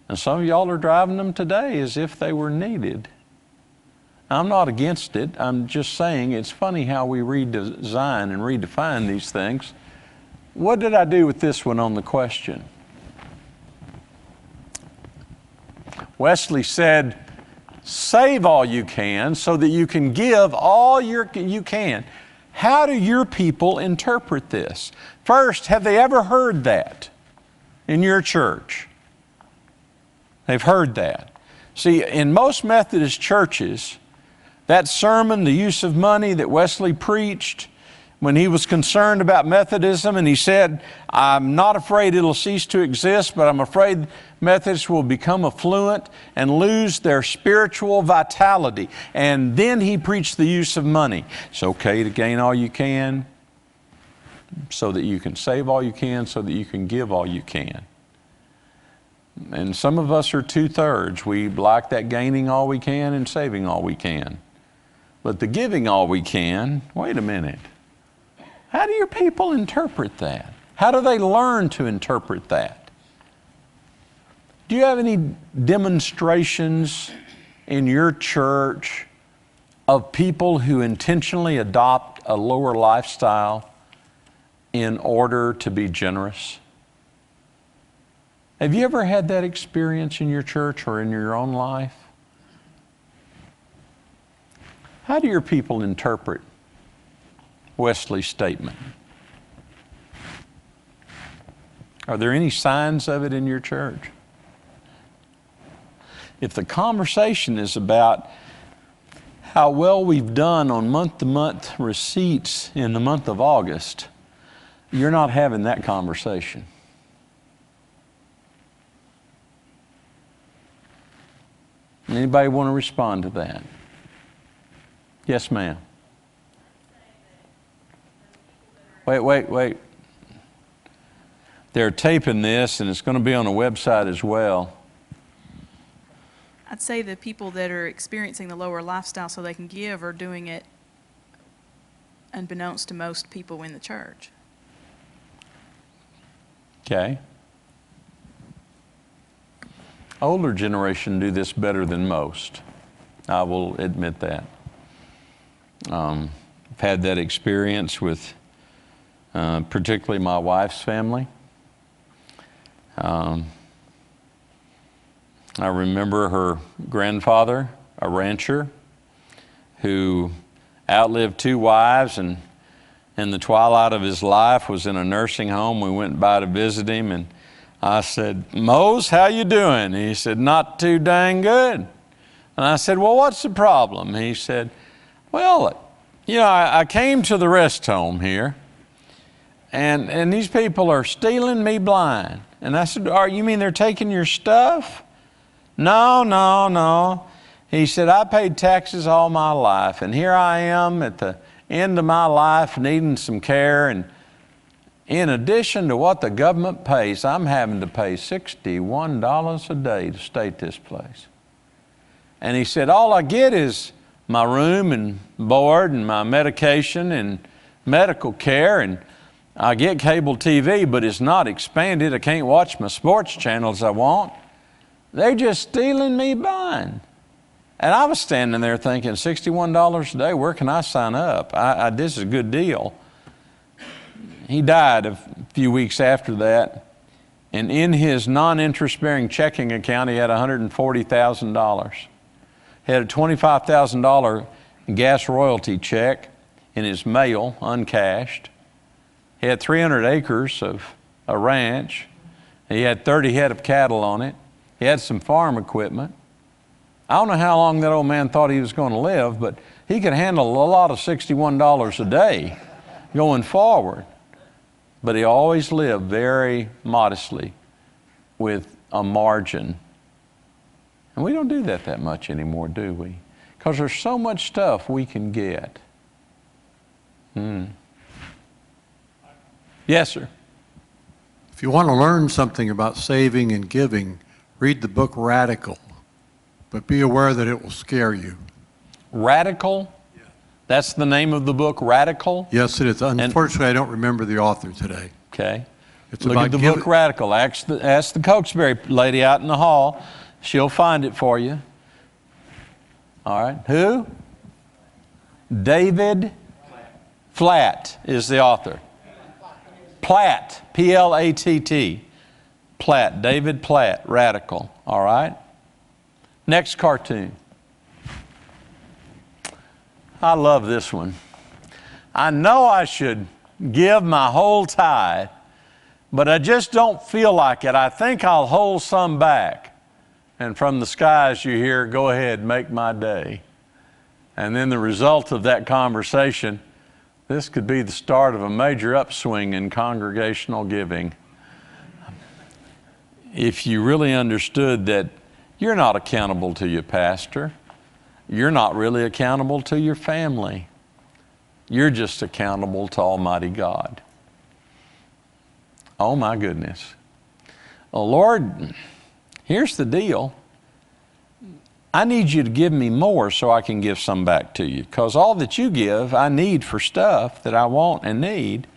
And some of y'all are driving them today as if they were needed. I'm not against it. I'm just saying it's funny how we redesign and redefine these things. What did I do with this one on the question? Wesley said, save all you can so that you can give all you can. How do your people interpret this? First, have they ever heard that in your church? They've heard that. See, in most Methodist churches, that sermon, the use of money that Wesley preached when he was concerned about Methodism, and he said, I'm not afraid it'll cease to exist, but I'm afraid Methodists will become affluent and lose their spiritual vitality. And then he preached the use of money. It's okay to gain all you can so that you can save all you can, so that you can give all you can. And some of us are 2/3. We like that gaining all we can and saving all we can. But the giving all we can, wait a minute. How do your people interpret that? How do they learn to interpret that? Do you have any demonstrations in your church of people who intentionally adopt a lower lifestyle in order to be generous? Have you ever had that experience in your church or in your own life? How do your people interpret Wesley's statement? Are there any signs of it in your church? If the conversation is about how well we've done on month-to-month receipts in the month of August, you're not having that conversation. Anybody want to respond to that? Yes, ma'am. Wait. They're taping this, and it's going to be on the website as well.
I'd say the people that are experiencing the lower lifestyle so they can give are doing it unbeknownst to most people in the church.
Okay. Older generation do this better than most. I will admit that. I've had that experience with particularly my wife's family. I remember her grandfather, a rancher, who outlived 2 wives, and in the twilight of his life was in a nursing home. We went by to visit him, and I said, "Mose, how you doing?" He said, "Not too dang good." And I said, "Well, what's the problem?" He said, "Well, you know, I came to the rest home here, and these people are stealing me blind." And I said, "You mean they're taking your stuff?" "No, no, no." He said, "I paid taxes all my life, and here I am at the end of my life needing some care, and in addition to what the government pays, I'm having to pay $61 a day to stay at this place." And he said, "All I get is my room and board and my medication and medical care, and I get cable TV, but it's not expanded. I can't watch my sports channels I want. They're just stealing me blind." And I was standing there thinking, $61 a day, where can I sign up? This is a good deal. He died a few weeks after that, and in his non-interest-bearing checking account, he had $140,000. He had a $25,000 gas royalty check in his mail, uncashed. He had 300 acres of a ranch. He had 30 head of cattle on it. He had some farm equipment. I don't know how long that old man thought he was going to live, but he could handle a lot of $61 a day going forward. But he always lived very modestly with a margin. And we don't do that much anymore, do we? Because there's so much stuff we can get. Yes, sir.
If you want to learn something about saving and giving, read the book Radical. But be aware that it will scare you.
Radical? That's the name of the book, Radical?
Yes, it is. Unfortunately, I don't remember the author today.
Okay.
It's
Look
about
at the book Radical. Ask the Cokesbury lady out in the hall. She'll find it for you. All right. Who? David Platt is the author. Platt, P-L-A-T-T. Platt, David Platt, Radical. All right. Next cartoon. I love this one. I know I should give my whole tithe, but I just don't feel like it. I think I'll hold some back. And from the skies you hear, "Go ahead, make my day." And then the result of that conversation, this could be the start of a major upswing in congregational giving. If you really understood that you're not accountable to your pastor, you're not really accountable to your family. You're just accountable to Almighty God. Oh my goodness. Oh Lord, here's the deal. I need you to give me more so I can give some back to you, because all that you give I need for stuff that I want and need,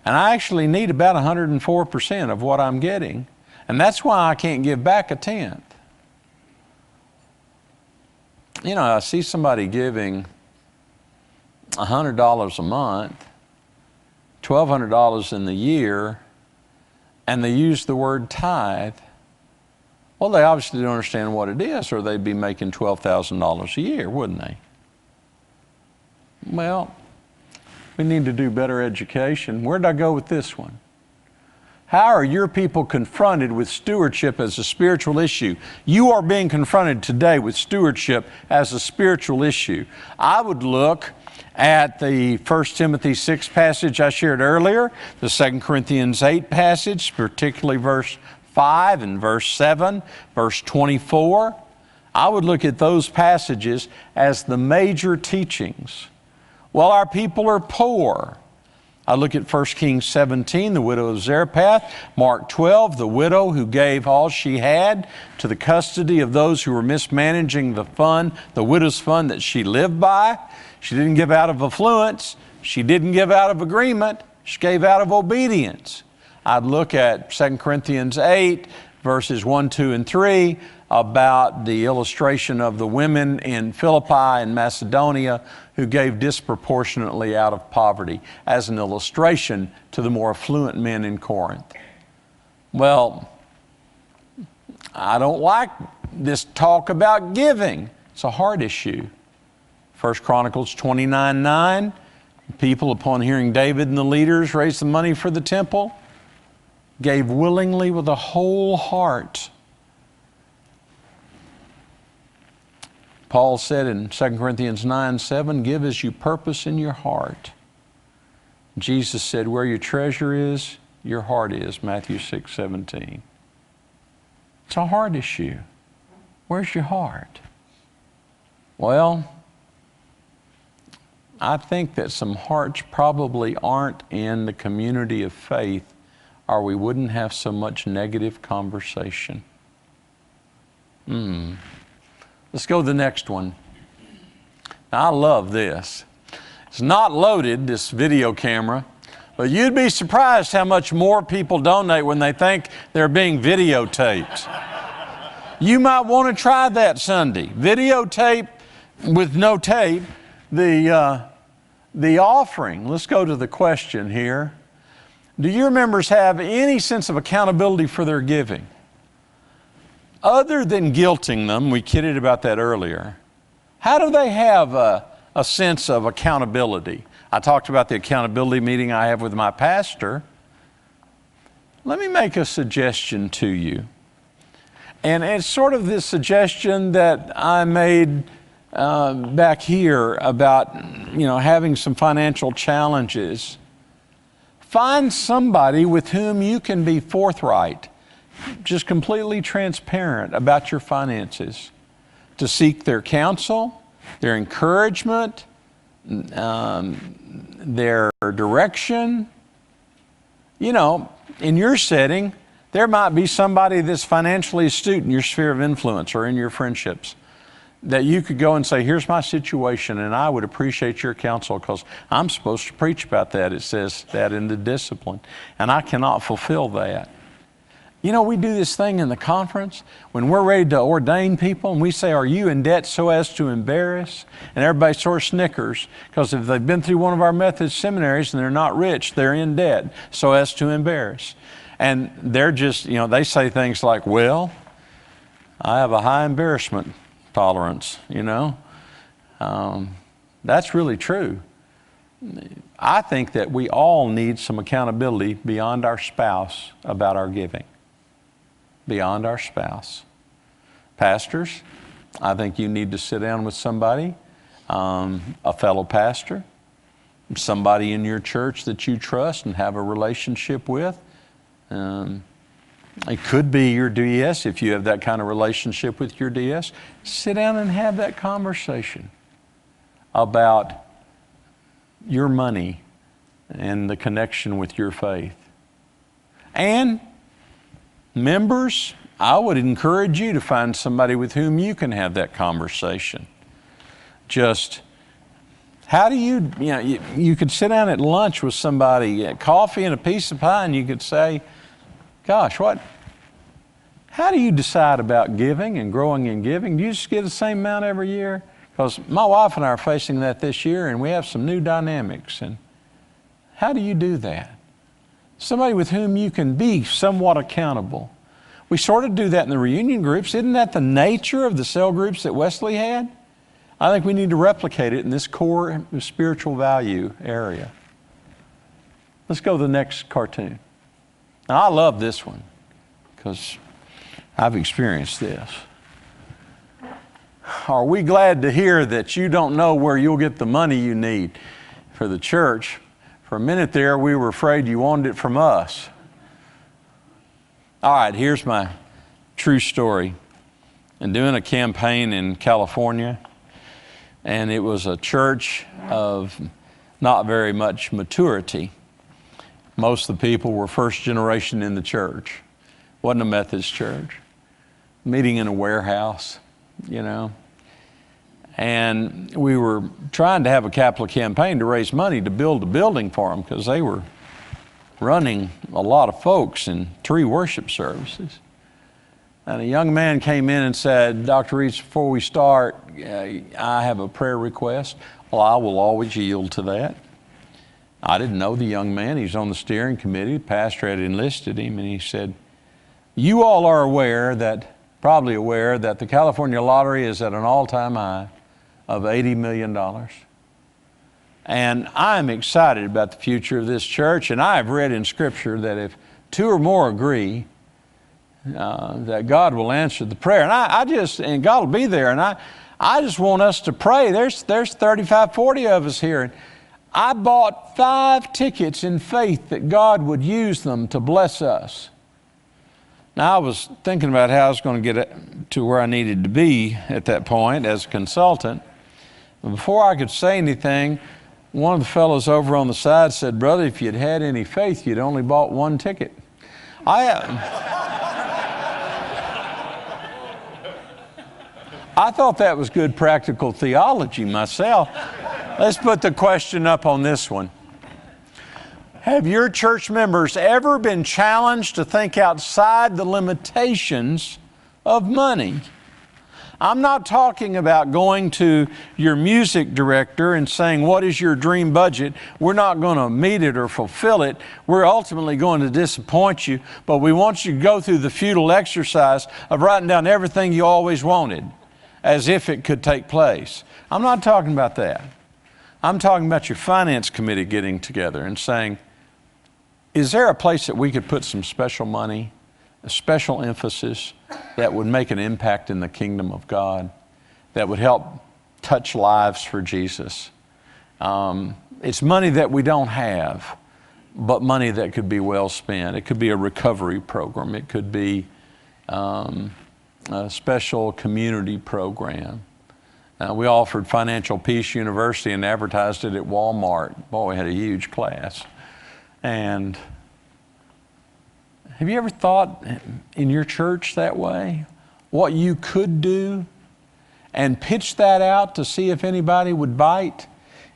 and I actually need about 104% of what I'm getting, and that's why I can't give back a tenth. You know, I see somebody giving $100 a month, $1,200 in the year, and they use the word tithe. Well, they obviously don't understand what it is, or they'd be making $12,000 a year, wouldn't they? Well, we need to do better education. Where did I go with this one? How are your people confronted with stewardship as a spiritual issue? You are being confronted today with stewardship as a spiritual issue. I would look at the 1 Timothy 6 passage I shared earlier, the 2 Corinthians 8 passage, particularly verse 5 and verse 7, verse 24. I would look at those passages as the major teachings. Well, our people are poor. I look at 1 Kings 17, the widow of Zarephath, Mark 12, the widow who gave all she had to the custody of those who were mismanaging the fund, the widow's fund that she lived by. She didn't give out of affluence. She didn't give out of agreement. She gave out of obedience. I'd look at 2 Corinthians 8, verses 1, 2, and 3, about the illustration of the women in Philippi and Macedonia who gave disproportionately out of poverty as an illustration to the more affluent men in Corinth. Well, I don't like this talk about giving. It's a hard issue. 1 Chronicles 29:9, people upon hearing David and the leaders raise the money for the temple, gave willingly with a whole heart. Paul said in 2 Corinthians 9:7, give as you purpose in your heart. Jesus said, where your treasure is, your heart is, Matthew 6:17. It's a hard issue. Where's your heart? Well, I think that some hearts probably aren't in the community of faith, or we wouldn't have so much negative conversation. Let's go to the next one. Now, I love this. It's not loaded, this video camera, but you'd be surprised how much more people donate when they think they're being videotaped. You might want to try that Sunday. Videotape with no tape the offering. Let's go to the question here. Do your members have any sense of accountability for their giving? Other than guilting them, we kidded about that earlier, how do they have a sense of accountability? I talked about the accountability meeting I have with my pastor. Let me make a suggestion to you. And it's sort of this suggestion that I made back here about, having some financial challenges. Find somebody with whom you can be forthright, just completely transparent about your finances, to seek their counsel, their encouragement, their direction. In your setting, there might be somebody that's financially astute in your sphere of influence or in your friendships that you could go and say, here's my situation, and I would appreciate your counsel because I'm supposed to preach about that. It says that in the discipline, and I cannot fulfill that. We do this thing in the conference when we're ready to ordain people, and we say, are you in debt so as to embarrass? And everybody sort of snickers, because if they've been through one of our Methodist seminaries and they're not rich, they're in debt so as to embarrass. And they're just, they say things like, well, I have a high embarrassment tolerance, That's really true. I think that we all need some accountability beyond our spouse about our giving. Beyond our spouse. Pastors, I think you need to sit down with somebody, a fellow pastor, somebody in your church that you trust and have a relationship with. It could be your DS if you have that kind of relationship with your DS. Sit down and have that conversation about your money and the connection with your faith. And members, I would encourage you to find somebody with whom you can have that conversation. Just, how do you could sit down at lunch with somebody, coffee and a piece of pie, and you could say, gosh, how do you decide about giving and growing in giving? Do you just give the same amount every year? Because my wife and I are facing that this year, and we have some new dynamics. And how do you do that? Somebody with whom you can be somewhat accountable. We sort of do that in the reunion groups. Isn't that the nature of the cell groups that Wesley had? I think we need to replicate it in this core spiritual value area. Let's go to the next cartoon. Now, I love this one because I've experienced this. Are we glad to hear that you don't know where you'll get the money you need for the church? For a minute there, we were afraid you wanted it from us. All right, here's my true story. I'm doing a campaign in California, and it was a church of not very much maturity. Most of the people were first generation in the church. Wasn't a Methodist church. Meeting in a warehouse, And we were trying to have a capital campaign to raise money to build a building for them because they were running a lot of folks in 3 worship services. And a young man came in and said, Dr. Reeves, before we start, I have a prayer request. Well, I will always yield to that. I didn't know the young man. He's on the steering committee. The pastor had enlisted him, and he said, you all are probably aware that the California lottery is at an all-time high of $80 million. And I'm excited about the future of this church, and I've read in Scripture that if two or more agree, that God will answer the prayer. And God will be there. And I just want us to pray. There's 35, 40 of us here. And I bought 5 tickets in faith that God would use them to bless us. Now, I was thinking about how I was going to get to where I needed to be at that point as a consultant. And before I could say anything, one of the fellows over on the side said, brother, if you'd had any faith, you'd only bought 1 ticket. I thought that was good practical theology myself. Let's put the question up on this one. Have your church members ever been challenged to think outside the limitations of money? I'm not talking about going to your music director and saying, what is your dream budget? We're not going to meet it or fulfill it. We're ultimately going to disappoint you, but we want you to go through the futile exercise of writing down everything you always wanted as if it could take place. I'm not talking about that. I'm talking about your finance committee getting together and saying, is there a place that we could put some special money, a special emphasis that would make an impact in the kingdom of God, that would help touch lives for Jesus? It's money that we don't have, but money that could be well spent. It could be a recovery program. It could be a special community program. We offered Financial Peace University and advertised it at Walmart. Boy, we had a huge class. And have you ever thought in your church that way? What you could do and pitch that out to see if anybody would bite?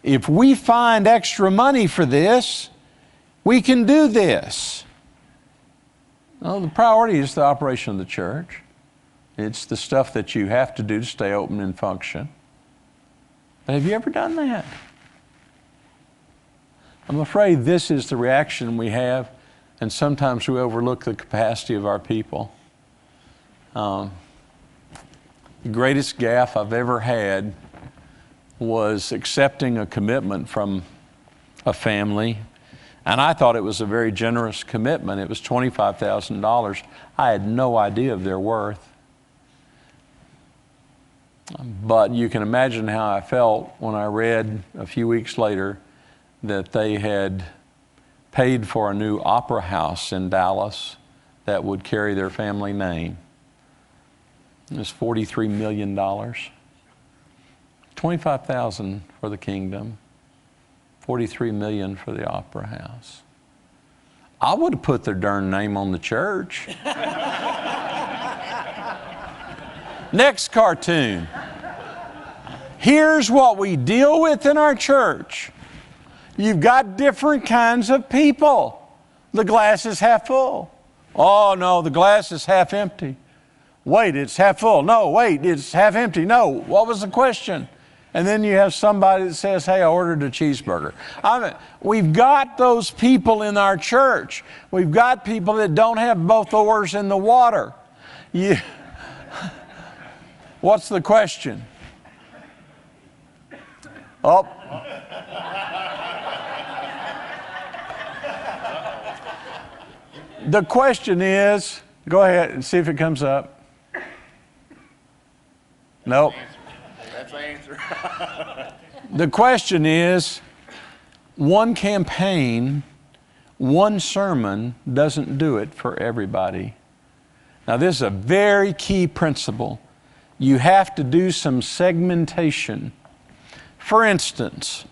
If we find extra money for this, we can do this. No, the priority is the operation of the church. It's the stuff that you have to do to stay open and function. But have you ever done that? I'm afraid this is the reaction we have, and sometimes we overlook the capacity of our people. The greatest gaffe I've ever had was accepting a commitment from a family, and I thought it was a very generous commitment. It was $25,000. I had no idea of their worth. But you can imagine how I felt when I read a few weeks later that they had paid for a new opera house in Dallas that would carry their family name. It was $43 million. $25,000 for the kingdom, $43 million for the opera house. I would have put their darn name on the church. Next cartoon. Here's what we deal with in our church. You've got different kinds of people. The glass is half full. Oh no, the glass is half empty. Wait, it's half full. No, wait, it's half empty. No, what was the question? And then you have somebody that says, hey, I ordered a cheeseburger. We've got those people in our church. We've got people that don't have both oars in the water. What's the question? Oh. The question is, go ahead and see if it comes up. Nope.
That's the answer.
The question is, one campaign, one sermon doesn't do it for everybody. Now this is a very key principle. You have to do some segmentation. For instance,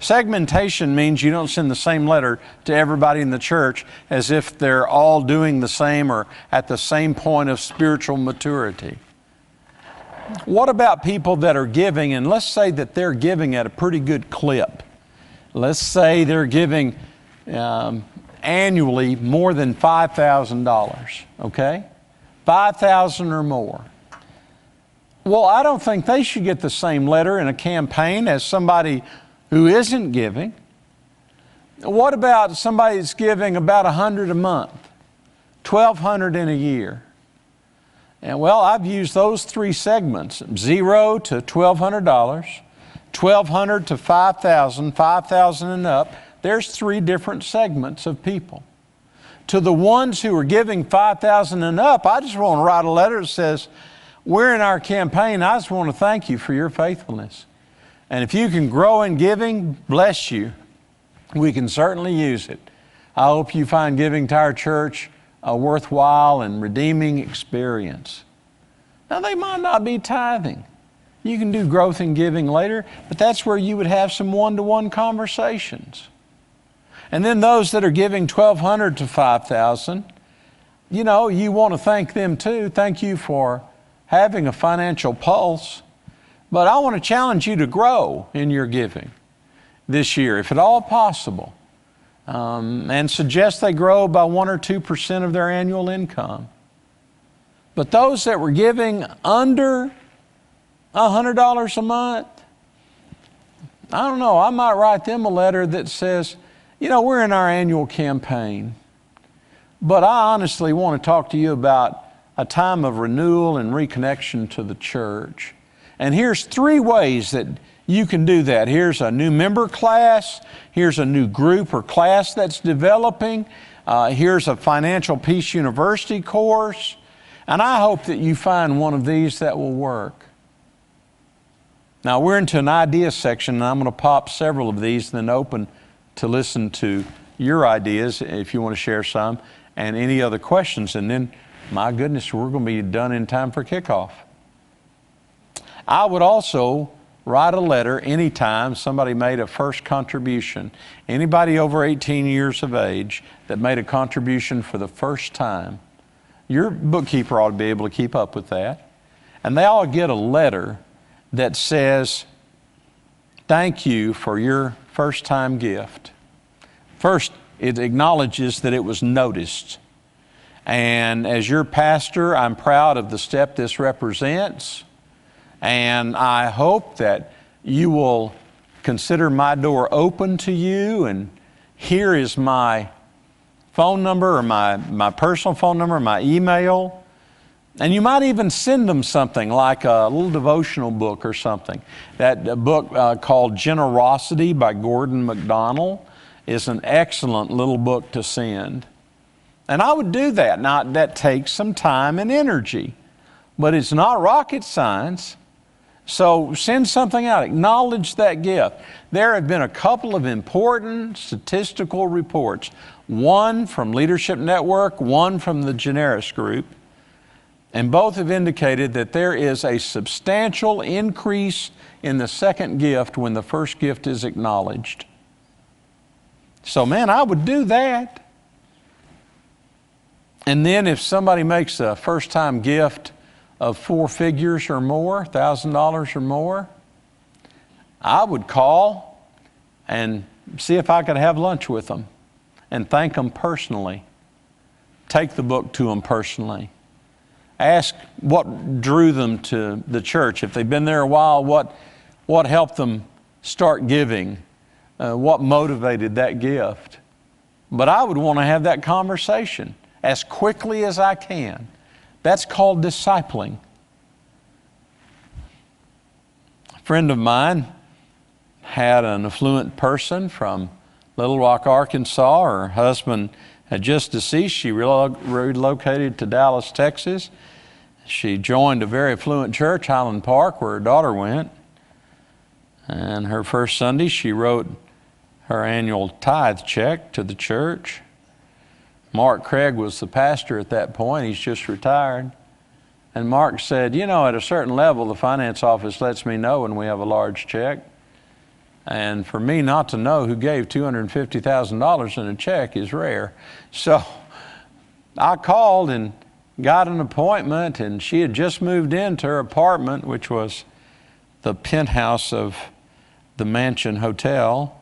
segmentation means you don't send the same letter to everybody in the church as if they're all doing the same or at the same point of spiritual maturity. What about people that are giving, and let's say that they're giving at a pretty good clip. Let's say they're giving annually more than $5,000, okay? 5,000 or more. Well, I don't think they should get the same letter in a campaign as somebody who isn't giving. What about somebody that's giving about $100 a month, $1,200 in a year? And well, I've used those three segments, $0 to $1,200, $1,200 to $5,000, $5,000 and up. There's three different segments of people. To the ones who are giving $5,000 and up, I just want to write a letter that says, we're in our campaign. I just want to thank you for your faithfulness. And if you can grow in giving, bless you. We can certainly use it. I hope you find giving to our church a worthwhile and redeeming experience. Now, they might not be tithing. You can do growth in giving later, but that's where you would have some one-to-one conversations. And then those that are giving $1,200 to $5,000, you know, you want to thank them too. Thank you for having a financial pulse. But I want to challenge you to grow in your giving this year, if at all possible, and suggest they grow by 1 or 2% of their annual income. But those that were giving under $100 a month, I don't know, I might write them a letter that says, you know, we're in our annual campaign, but I honestly want to talk to you about a time of renewal and reconnection to the church. And here's 3 ways that you can do that. Here's a new member class. Here's a new group or class that's developing. Here's a Financial Peace University course. And I hope that you find one of these that will work. Now, we're into an idea section, and I'm going to pop several of these and then open to listen to your ideas if you want to share some and any other questions. And then, my goodness, we're going to be done in time for kickoff. I would also write a letter anytime somebody made a first contribution. Anybody over 18 years of age that made a contribution for the first time, your bookkeeper ought to be able to keep up with that. And they ought to get a letter that says, thank you for your first time gift. First, it acknowledges that it was noticed. And as your pastor, I'm proud of the step this represents. And I hope that you will consider my door open to you. And here is my phone number, or my personal phone number, my email. And you might even send them something like a little devotional book or something. That book called Generosity by Gordon MacDonald is an excellent little book to send. And I would do that. Now, that takes some time and energy, but it's not rocket science. So send something out. Acknowledge that gift. There have been a couple of important statistical reports, one from Leadership Network, one from the Generis Group, and both have indicated that there is a substantial increase in the second gift when the first gift is acknowledged. So, man, I would do that. And then if somebody makes a first-time gift of 4 figures or more, $1,000 or more, I would call and see if I could have lunch with them and thank them personally. Take the book to them personally. Ask what drew them to the church. If they've been there a while, what helped them start giving? What motivated that gift? But I would want to have that conversation as quickly as I can. That's called discipling. A friend of mine had an affluent person from Little Rock, Arkansas. Her husband had just deceased. She relocated to Dallas, Texas. She joined a very affluent church, Highland Park, where her daughter went. And her first Sunday, she wrote her annual tithe check to the church. Mark Craig was the pastor at that point. He's just retired. And Mark said, you know, at a certain level, the finance office lets me know when we have a large check. And for me not to know who gave $250,000 in a check is rare. So I called and got an appointment, and she had just moved into her apartment, which was the penthouse of the Mansion Hotel,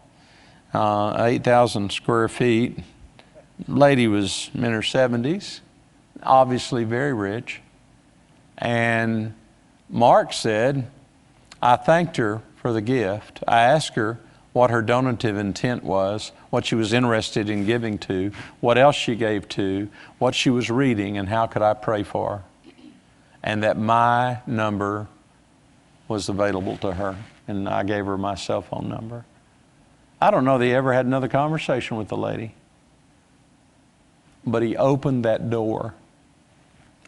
8,000 square feet. Lady was in her 70s. obviously very rich. And Mark said, I thanked her for the gift. I asked her what her donative intent was, what she was interested in giving to, what else she gave to, what she was reading, and how could I pray for her. And that my number was available to her, and I gave her my cell phone number. I don't know that he ever had another conversation with the lady, but he opened that door.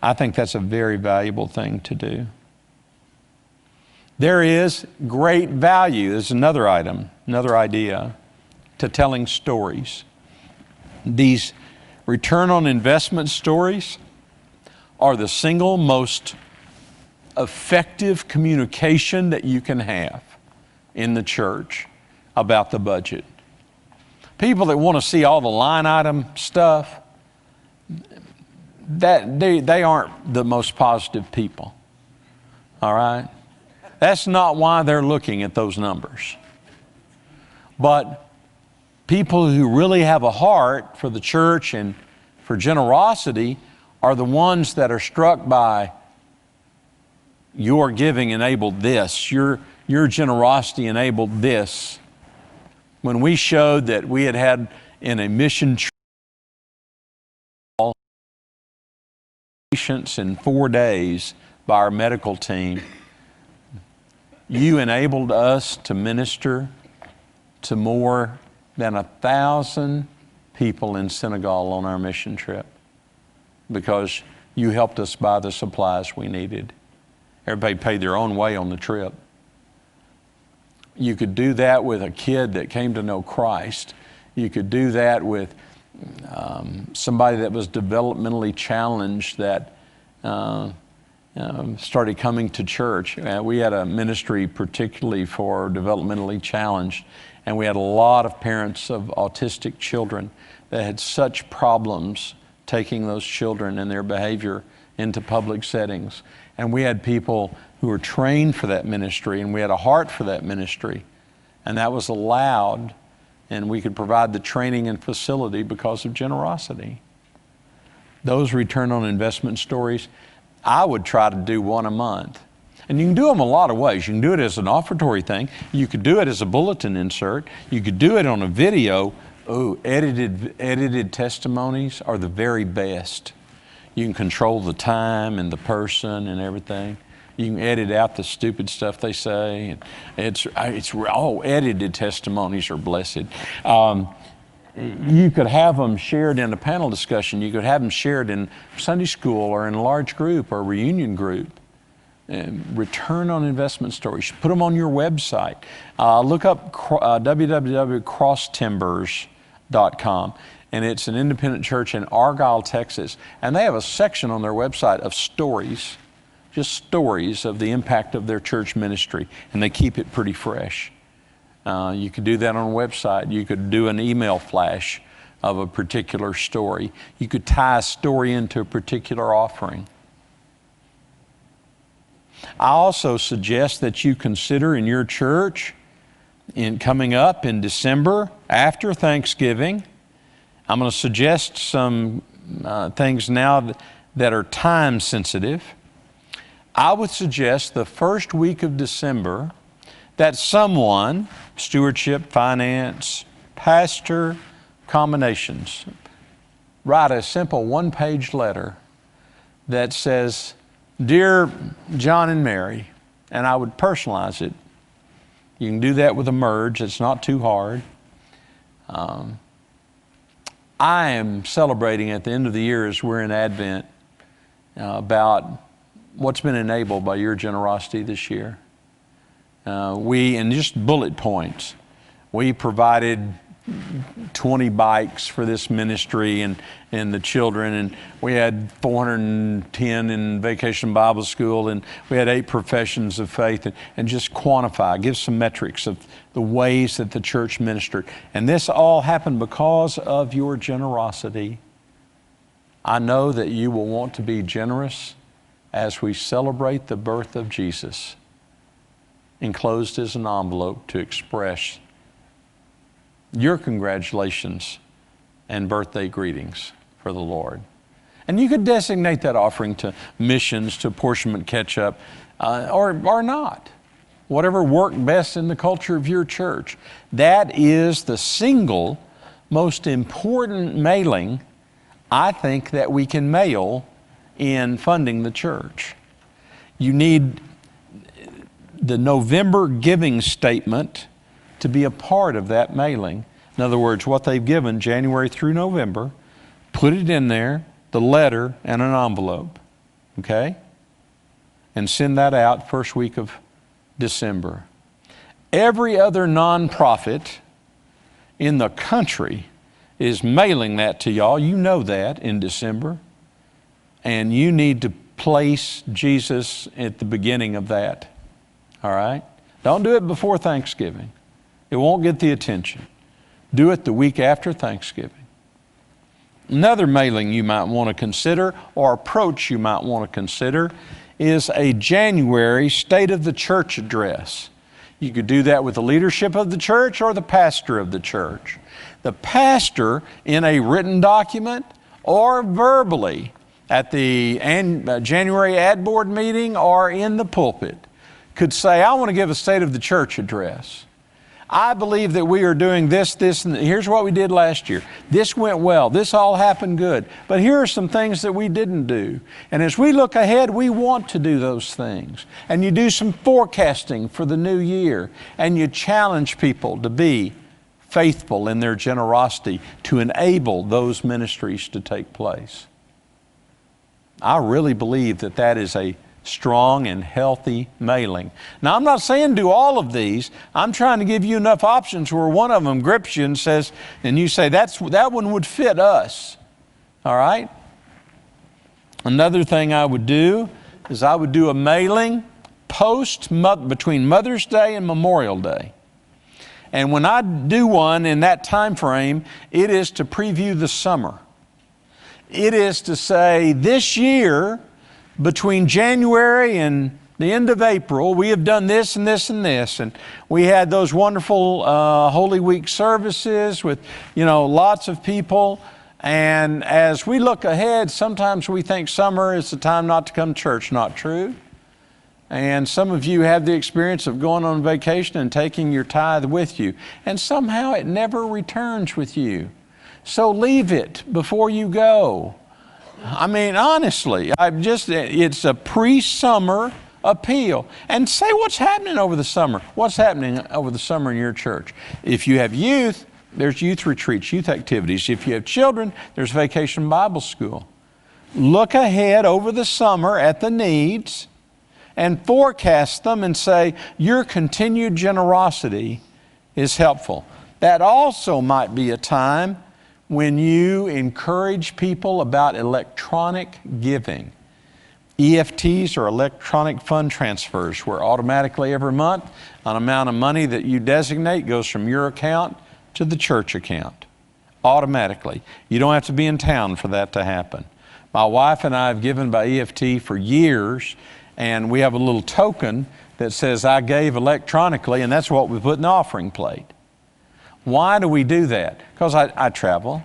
I think that's a very valuable thing to do. There is great value, there's another item, another idea, to telling stories. These return on investment stories are the single most effective communication that you can have in the church about the budget. People that want to see all the line item stuff, that they aren't the most positive people. All right? That's not why they're looking at those numbers. But people who really have a heart for the church and for generosity are the ones that are struck by your giving enabled this, your generosity enabled this. When we showed that we had in a mission trip patients in 4 days by our medical team, you enabled us to minister to more than 1,000 people in Senegal on our mission trip because you helped us buy the supplies we needed. Everybody paid their own way on the trip. You could do that with a kid that came to know Christ. You could do that with somebody that was developmentally challenged that started coming to church. We had a ministry particularly for developmentally challenged, and we had a lot of parents of autistic children that had such problems taking those children and their behavior into public settings. And we had people who were trained for that ministry, and we had a heart for that ministry, and that was allowed, and we could provide the training and facility because of generosity. Those return on investment stories, I would try to do one a month. And you can do them a lot of ways. You can do it as an offertory thing. You could do it as a bulletin insert. You could do it on a video. Oh, edited testimonies are the very best. You can control the time and the person and everything. You can edit out the stupid stuff they say. Edited testimonies are blessed. You could have them shared in a panel discussion. You could have them shared in Sunday school or in a large group or a reunion group. Return on investment stories. Put them on your website. Look up www.crosstimbers.com, and it's an independent church in Argyle, Texas. And they have a section on their website of stories, just stories of the impact of their church ministry, and they keep it pretty fresh. You could do that on a website. You could do an email flash of a particular story. You could tie a story into a particular offering. I also suggest that you consider in your church, in coming up in December after Thanksgiving, I'm going to suggest some things now that are time sensitive. I would suggest the first week of December that someone, stewardship, finance, pastor, combinations, write a simple one-page letter that says, Dear John and Mary, and I would personalize it. You can do that with a merge. It's not too hard. I am celebrating at the end of the year as we're in Advent about what's been enabled by your generosity this year. And just bullet points, we provided 20 bikes for this ministry and the children, and we had 410 in Vacation Bible School, and we had 8 professions of faith, and just quantify, give some metrics of the ways that the church ministered. And this all happened because of your generosity. I know that you will want to be generous as we celebrate the birth of Jesus. Enclosed is an envelope to express your congratulations and birthday greetings for the Lord. And you could designate that offering to missions, to apportionment catch-up, or not. Whatever worked best in the culture of your church. That is the single most important mailing, I think, that we can mail in funding the church. You need the November giving statement to be a part of that mailing. In other words, what they've given January through November, put it in there, the letter and an envelope, okay? And send that out first week of December. Every other nonprofit in the country is mailing that to y'all. You know that in December. And you need to place Jesus at the beginning of that. All right? Don't do it before Thanksgiving. It won't get the attention. Do it the week after Thanksgiving. Another mailing you might want to consider, or approach you might want to consider, is a January State of the Church address. You could do that with the leadership of the church or the pastor of the church. The pastor, in a written document or verbally at the January ad board meeting or in the pulpit, could say, I want to give a State of the Church address. I believe that we are doing this, and here's what we did last year. This went well. This all happened good. But here are some things that we didn't do. And as we look ahead, we want to do those things. And you do some forecasting for the new year. And you challenge people to be faithful in their generosity to enable those ministries to take place. I really believe that that is a strong and healthy mailing. Now, I'm not saying do all of these. I'm trying to give you enough options where one of them grips you and says, and you say, that one would fit us. All right? Another thing I would do is I would do a mailing between Mother's Day and Memorial Day. And when I do one in that time frame, it is to preview the summer. It is to say, this year, between January and the end of April, we have done this and this and this. And we had those wonderful Holy Week services with, lots of people. And as we look ahead, sometimes we think summer is the time not to come to church. Not true. And some of you have the experience of going on vacation and taking your tithe with you. And somehow it never returns with you. So leave it before you go. I mean, honestly, it's a pre-summer appeal. And say what's happening over the summer. What's happening over the summer in your church? If you have youth, there's youth retreats, youth activities. If you have children, there's Vacation Bible School. Look ahead over the summer at the needs and forecast them and say, your continued generosity is helpful. That also might be a time when you encourage people about electronic giving. EFTs or electronic fund transfers, where automatically every month an amount of money that you designate goes from your account to the church account. Automatically. You don't have to be in town for that to happen. My wife and I have given by EFT for years, and we have a little token that says I gave electronically, and that's what we put in the offering plate. Why do we do that? Because I travel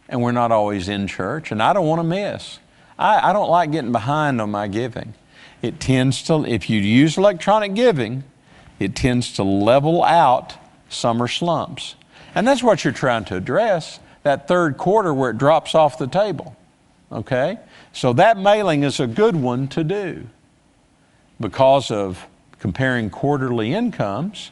and we're not always in church, and I don't want to miss. I don't like getting behind on my giving. It tends to, if you use electronic giving, it tends to level out summer slumps. And that's what you're trying to address, that third quarter where it drops off the table. Okay? So that mailing is a good one to do because of comparing quarterly incomes.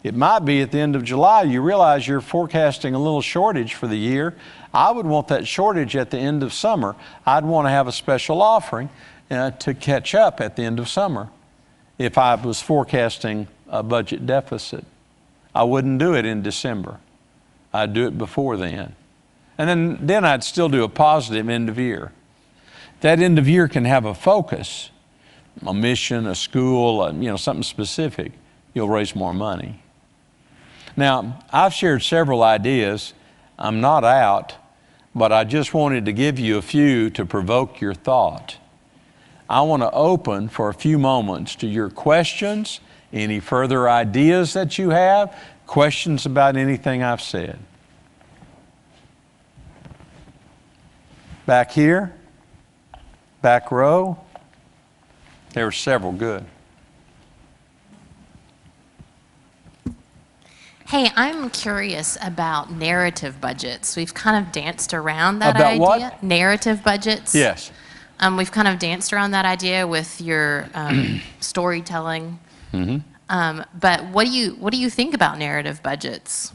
It might be at the end of July, you realize you're forecasting a little shortage for the year. I would want that shortage at the end of summer. I'd want to have a special offering to catch up at the end of summer if I was forecasting a budget deficit. I wouldn't do it in December. I'd do it before then. And then I'd still do a positive end of year. That end of year can have a focus, a mission, a school, something specific. You'll raise more money. Now, I've shared several ideas. I'm not out, but I just wanted to give you a few to provoke your thought. I want to open for a few moments to your questions, any further ideas that you have, questions about anything I've said. Back here? Back row. There were several. Good.
Hey, I'm curious about narrative budgets. We've kind of danced around that
About
idea.
what?
Narrative budgets.
Yes.
We've kind of danced around that idea with your storytelling. But what do you think about narrative budgets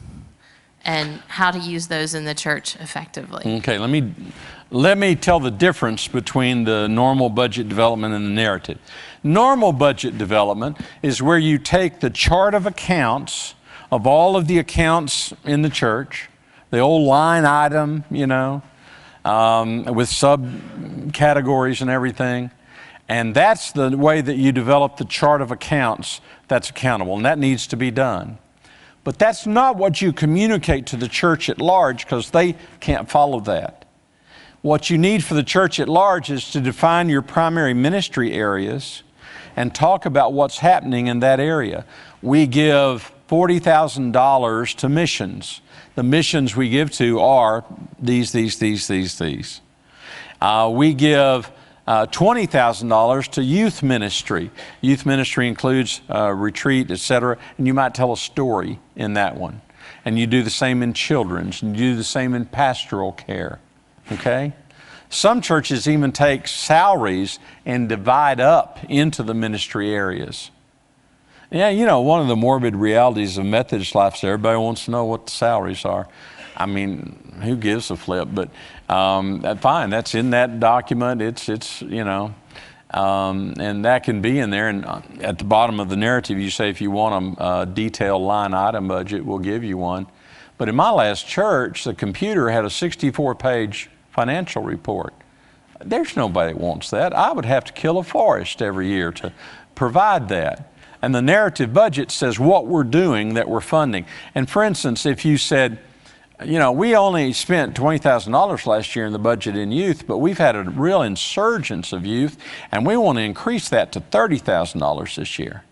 and how to use those in the church effectively?
Okay, let me tell the difference between the normal budget development and the narrative. Normal budget development is where you take the chart of accounts of all of the accounts in the church, the old line item, you know, with subcategories and everything. And that's the way that you develop the chart of accounts that's accountable, and that needs to be done. But that's not what you communicate to the church at large, because they can't follow that. What you need for the church at large is to define your primary ministry areas and talk about what's happening in that area. We give $40,000 to missions. The missions we give to are these. We give $20,000 to youth ministry. Youth ministry includes retreat, etc. And you might tell a story in that one. And you do the same in children's, and you do the same in pastoral care. Okay? Some churches even take salaries and divide up into the ministry areas. Yeah, you know, one of the morbid realities of Methodist life is everybody wants to know what the salaries are. I mean, who gives a flip? But fine, that's in that document. It's you know, and that can be in there. And at the bottom of the narrative, you say if you want a detailed line item budget, we'll give you one. But in my last church, the computer had a 64-page financial report. There's nobody that wants that. I would have to kill a forest every year to provide that. And the narrative budget says what we're doing, that we're funding. And for instance, if you said, you know, we only spent $20,000 last year in the budget in youth, but we've had a real insurgence of youth, and we want to increase that to $30,000 this year.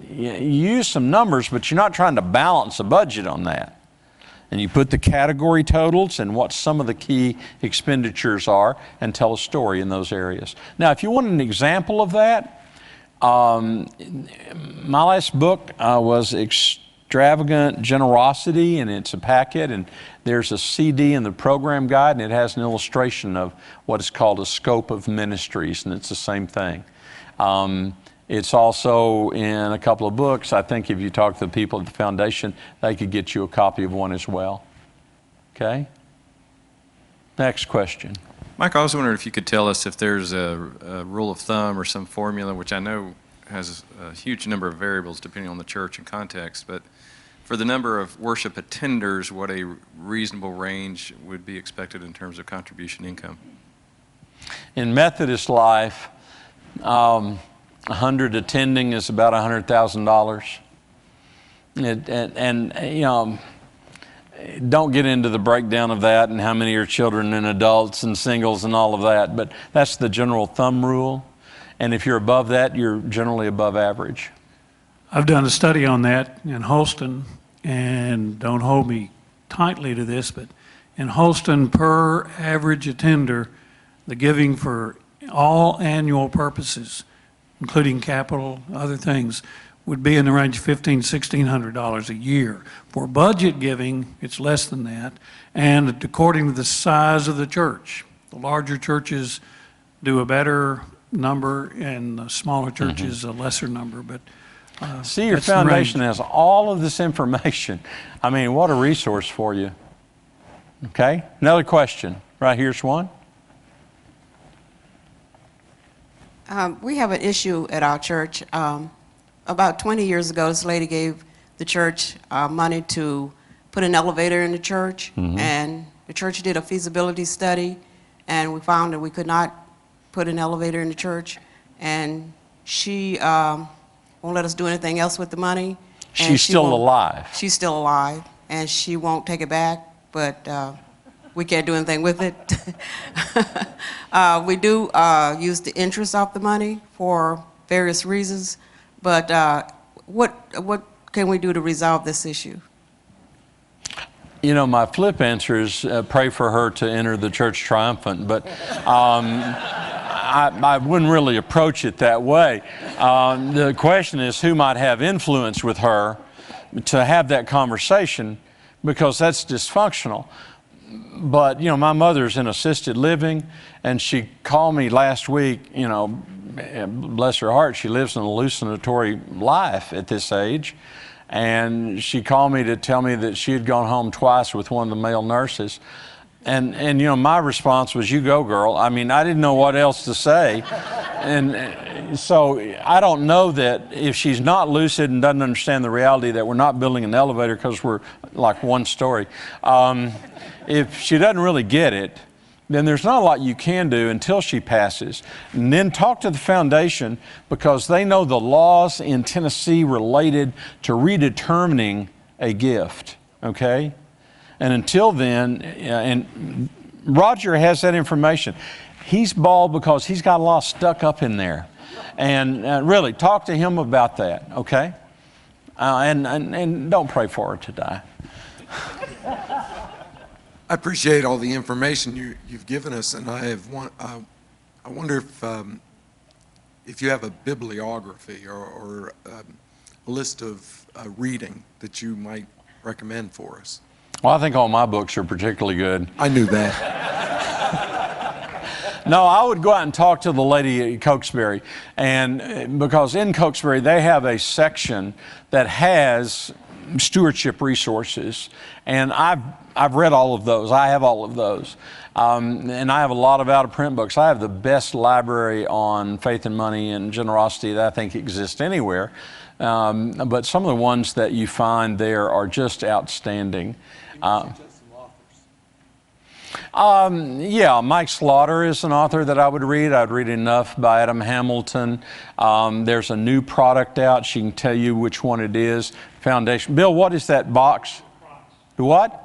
You use some numbers, but you're not trying to balance a budget on that. And you put the category totals and what some of the key expenditures are and tell a story in those areas. Now, if you want an example of that, my last book was Extravagant Generosity, and it's a packet, and there's a CD in the program guide, and it has an illustration of what is called a scope of ministries, and it's the same thing. It's also in a couple of books. I think if you talk to the people at the foundation, they could get you a copy of one as well. Okay? Next question.
Mike, I was wondering if you could tell us if there's a rule of thumb or some formula, which I know has a huge number of variables depending on the church and context, but for the number of worship attenders, what a reasonable range would be expected in terms of contribution income?
In Methodist life, 100 attending is about $100,000. And you know, don't get into the breakdown of that and how many are children and adults and singles and all of that, but that's the general thumb rule. And if you're above that, you're generally above average.
I've done a study on that in Holston, and don't hold me tightly to this, but in Holston, per average attender, the giving for all annual purposes, including capital, other things, would be in the range of $1,500, $1,600 a year. For budget giving, it's less than that, and according to the size of the church. The larger churches do a better number, and the smaller churches a lesser number. But
see, your foundation has all of this information. I mean, what a resource for you. Okay, another question. Right here's one.
We have an issue at our church. About 20 years ago, this lady gave the church money to put an elevator in the church, and the church did a feasibility study, and we found that we could not put an elevator in the church, and she won't let us do anything else with the money.
She's still alive.
She's still alive, and she won't take it back, but we can't do anything with it. We do use the interest off the money for various reasons, but what can we do to resolve this issue?
You know, my flip answer is pray for her to enter the church triumphant, but I wouldn't really approach it that way. The question is who might have influence with her to have that conversation, because that's dysfunctional. But, you know, my mother's in assisted living, and she called me last week, you know, bless her heart, she lives an hallucinatory life at this age. And she called me to tell me that she had gone home twice with one of the male nurses. And you know, my response was, you go, girl. I mean, I didn't know what else to say. And so I don't know that if she's not lucid and doesn't understand the reality that we're not building an elevator because we're like one story. If she doesn't really get it, then there's not a lot you can do until she passes. And then talk to the foundation, because they know the laws in Tennessee related to redetermining a gift, okay? And until then, and Roger has that information. He's bald because he's got a lot stuck up in there. And really, talk to him about that, okay? And don't pray for her to die.
I appreciate all the information you've given us, and I wonder if you have a bibliography or a list of reading that you might recommend for us.
Well, I think all my books are particularly good.
I knew that.
No, I would go out and talk to the lady at Cokesbury, and because in Cokesbury they have a section that has stewardship resources, and I've read all of those. I have all of those, and I have a lot of out-of-print books. I have the best library on faith and money and generosity that I think exists anywhere. But some of the ones that you find there are just outstanding. Yeah, Mike Slaughter is an author that I would read. I'd read Enough by Adam Hamilton. There's a new product out. She can tell you which one it is. Foundation. Bill, what is that box? The what?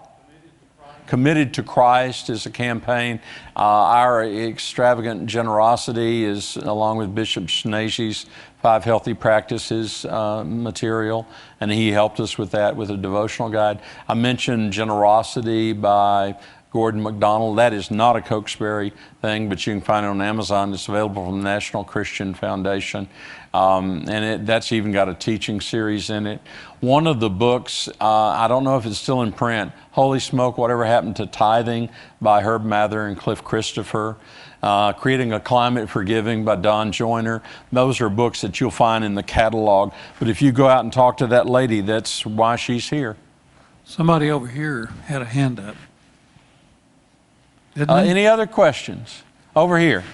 Committed to Christ is a campaign. Our Extravagant Generosity is, along with Bishop Schneese's 5 Healthy Practices material, and he helped us with that with a devotional guide. I mentioned Generosity by Gordon MacDonald. That is not a Cokesbury thing, but you can find it on Amazon. It's available from the National Christian Foundation. And that's even got a teaching series in it. One of the books, I don't know if it's still in print, Holy Smoke, Whatever Happened to Tithing by Herb Mather and Cliff Christopher. Creating a Climate for Giving by Don Joyner. Those are books that you'll find in the catalog. But if you go out and talk to that lady, that's why she's here.
Somebody over here had a hand up. Didn't they?
Any other questions? Over here.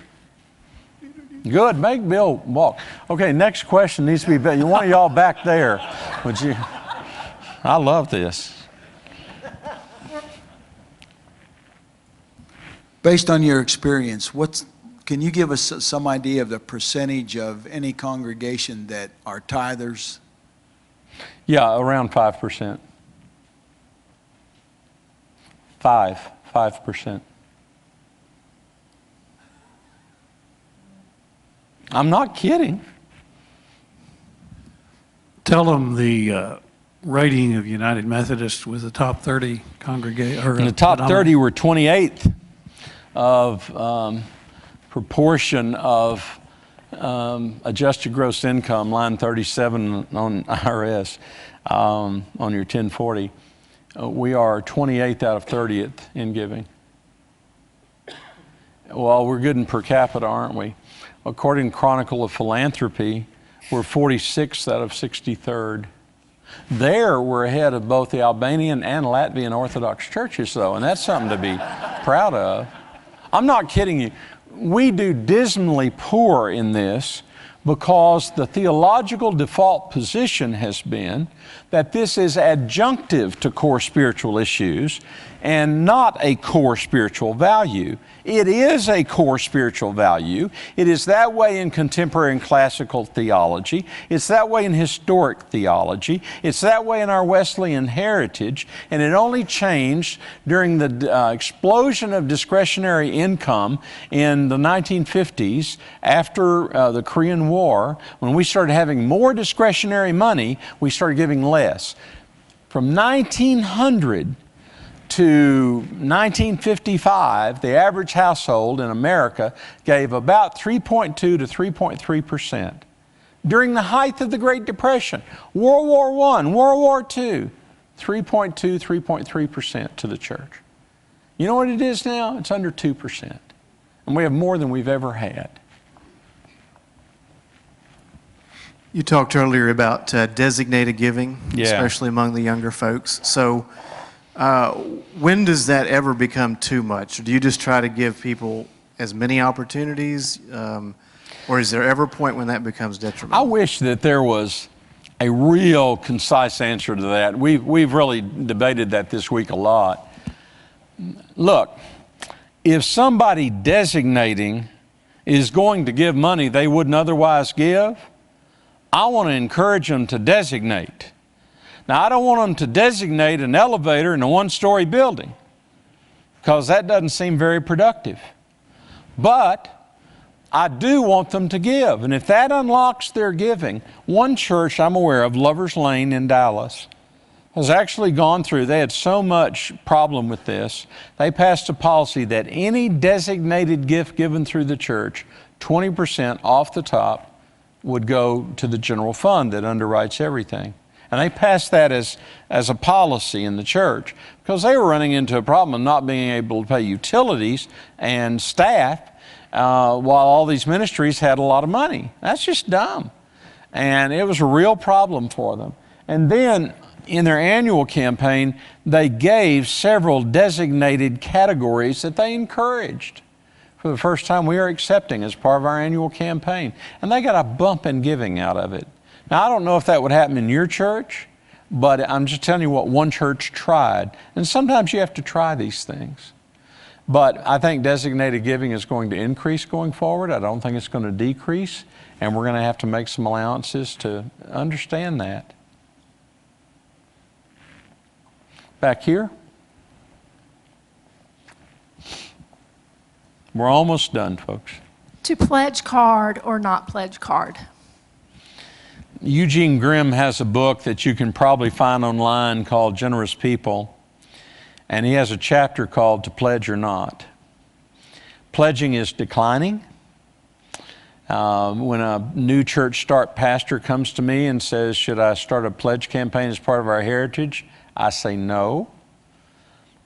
Good, make Bill walk. Okay, next question needs to be one of y'all back there. Would you? I love this.
Based on your experience, can you give us some idea of the percentage of any congregation that are tithers?
Yeah, around 5%. 5%. I'm not kidding.
Tell them the rating of United Methodist was the top 30 congregation.
In the top 30 were 28th of proportion of adjusted gross income, line 37 on IRS, on your 1040. We are 28th out of 30th in giving. Well, we're good in per capita, aren't we? According to Chronicle of Philanthropy, we're 46th out of 63rd. There, we're ahead of both the Albanian and Latvian Orthodox churches, though, and that's something to be proud of. I'm not kidding you. We do dismally poor in this because the theological default position has been that this is adjunctive to core spiritual issues and not a core spiritual value. It is a core spiritual value. It is that way in contemporary and classical theology. It's that way in historic theology. It's that way in our Wesleyan heritage. And it only changed during the explosion of discretionary income in the 1950s after the Korean War. When we started having more discretionary money, we started giving less. From 1900 to 1955, the average household in America gave about 3.2 to 3.3%. During the height of the Great Depression, World War I, World War II, 3.2, 3.3% to the church. You know what it is now? It's under 2%. And we have more than we've ever had.
You talked earlier about designated giving,
Yeah.
especially among the younger folks. So when does that ever become too much? Or do you just try to give people as many opportunities? Or is there ever a point when that becomes detrimental?
I wish that there was a real concise answer to that. We've really debated that this week a lot. Look, if somebody designating is going to give money they wouldn't otherwise give, I want to encourage them to designate. Now, I don't want them to designate an elevator in a one-story building, because that doesn't seem very productive. But I do want them to give, and if that unlocks their giving, one church I'm aware of, Lover's Lane in Dallas, has actually gone through, they had so much problem with this, they passed a policy that any designated gift given through the church, 20% off the top, would go to the general fund that underwrites everything. And they passed that as a policy in the church, because they were running into a problem of not being able to pay utilities and staff while all these ministries had a lot of money. That's just dumb. And it was a real problem for them. And then in their annual campaign, they gave several designated categories that they encouraged. For the first time, we are accepting as part of our annual campaign. And they got a bump in giving out of it. Now, I don't know if that would happen in your church, but I'm just telling you what one church tried. And sometimes you have to try these things. But I think designated giving is going to increase going forward. I don't think it's going to decrease. And we're going to have to make some allowances to understand that. Back here. We're almost done, folks.
To pledge card or not pledge card?
Eugene Grimm has a book that you can probably find online called Generous People, and he has a chapter called To Pledge or Not. Pledging is declining. When a new church start pastor comes to me and says, should I start a pledge campaign as part of our heritage? I say no.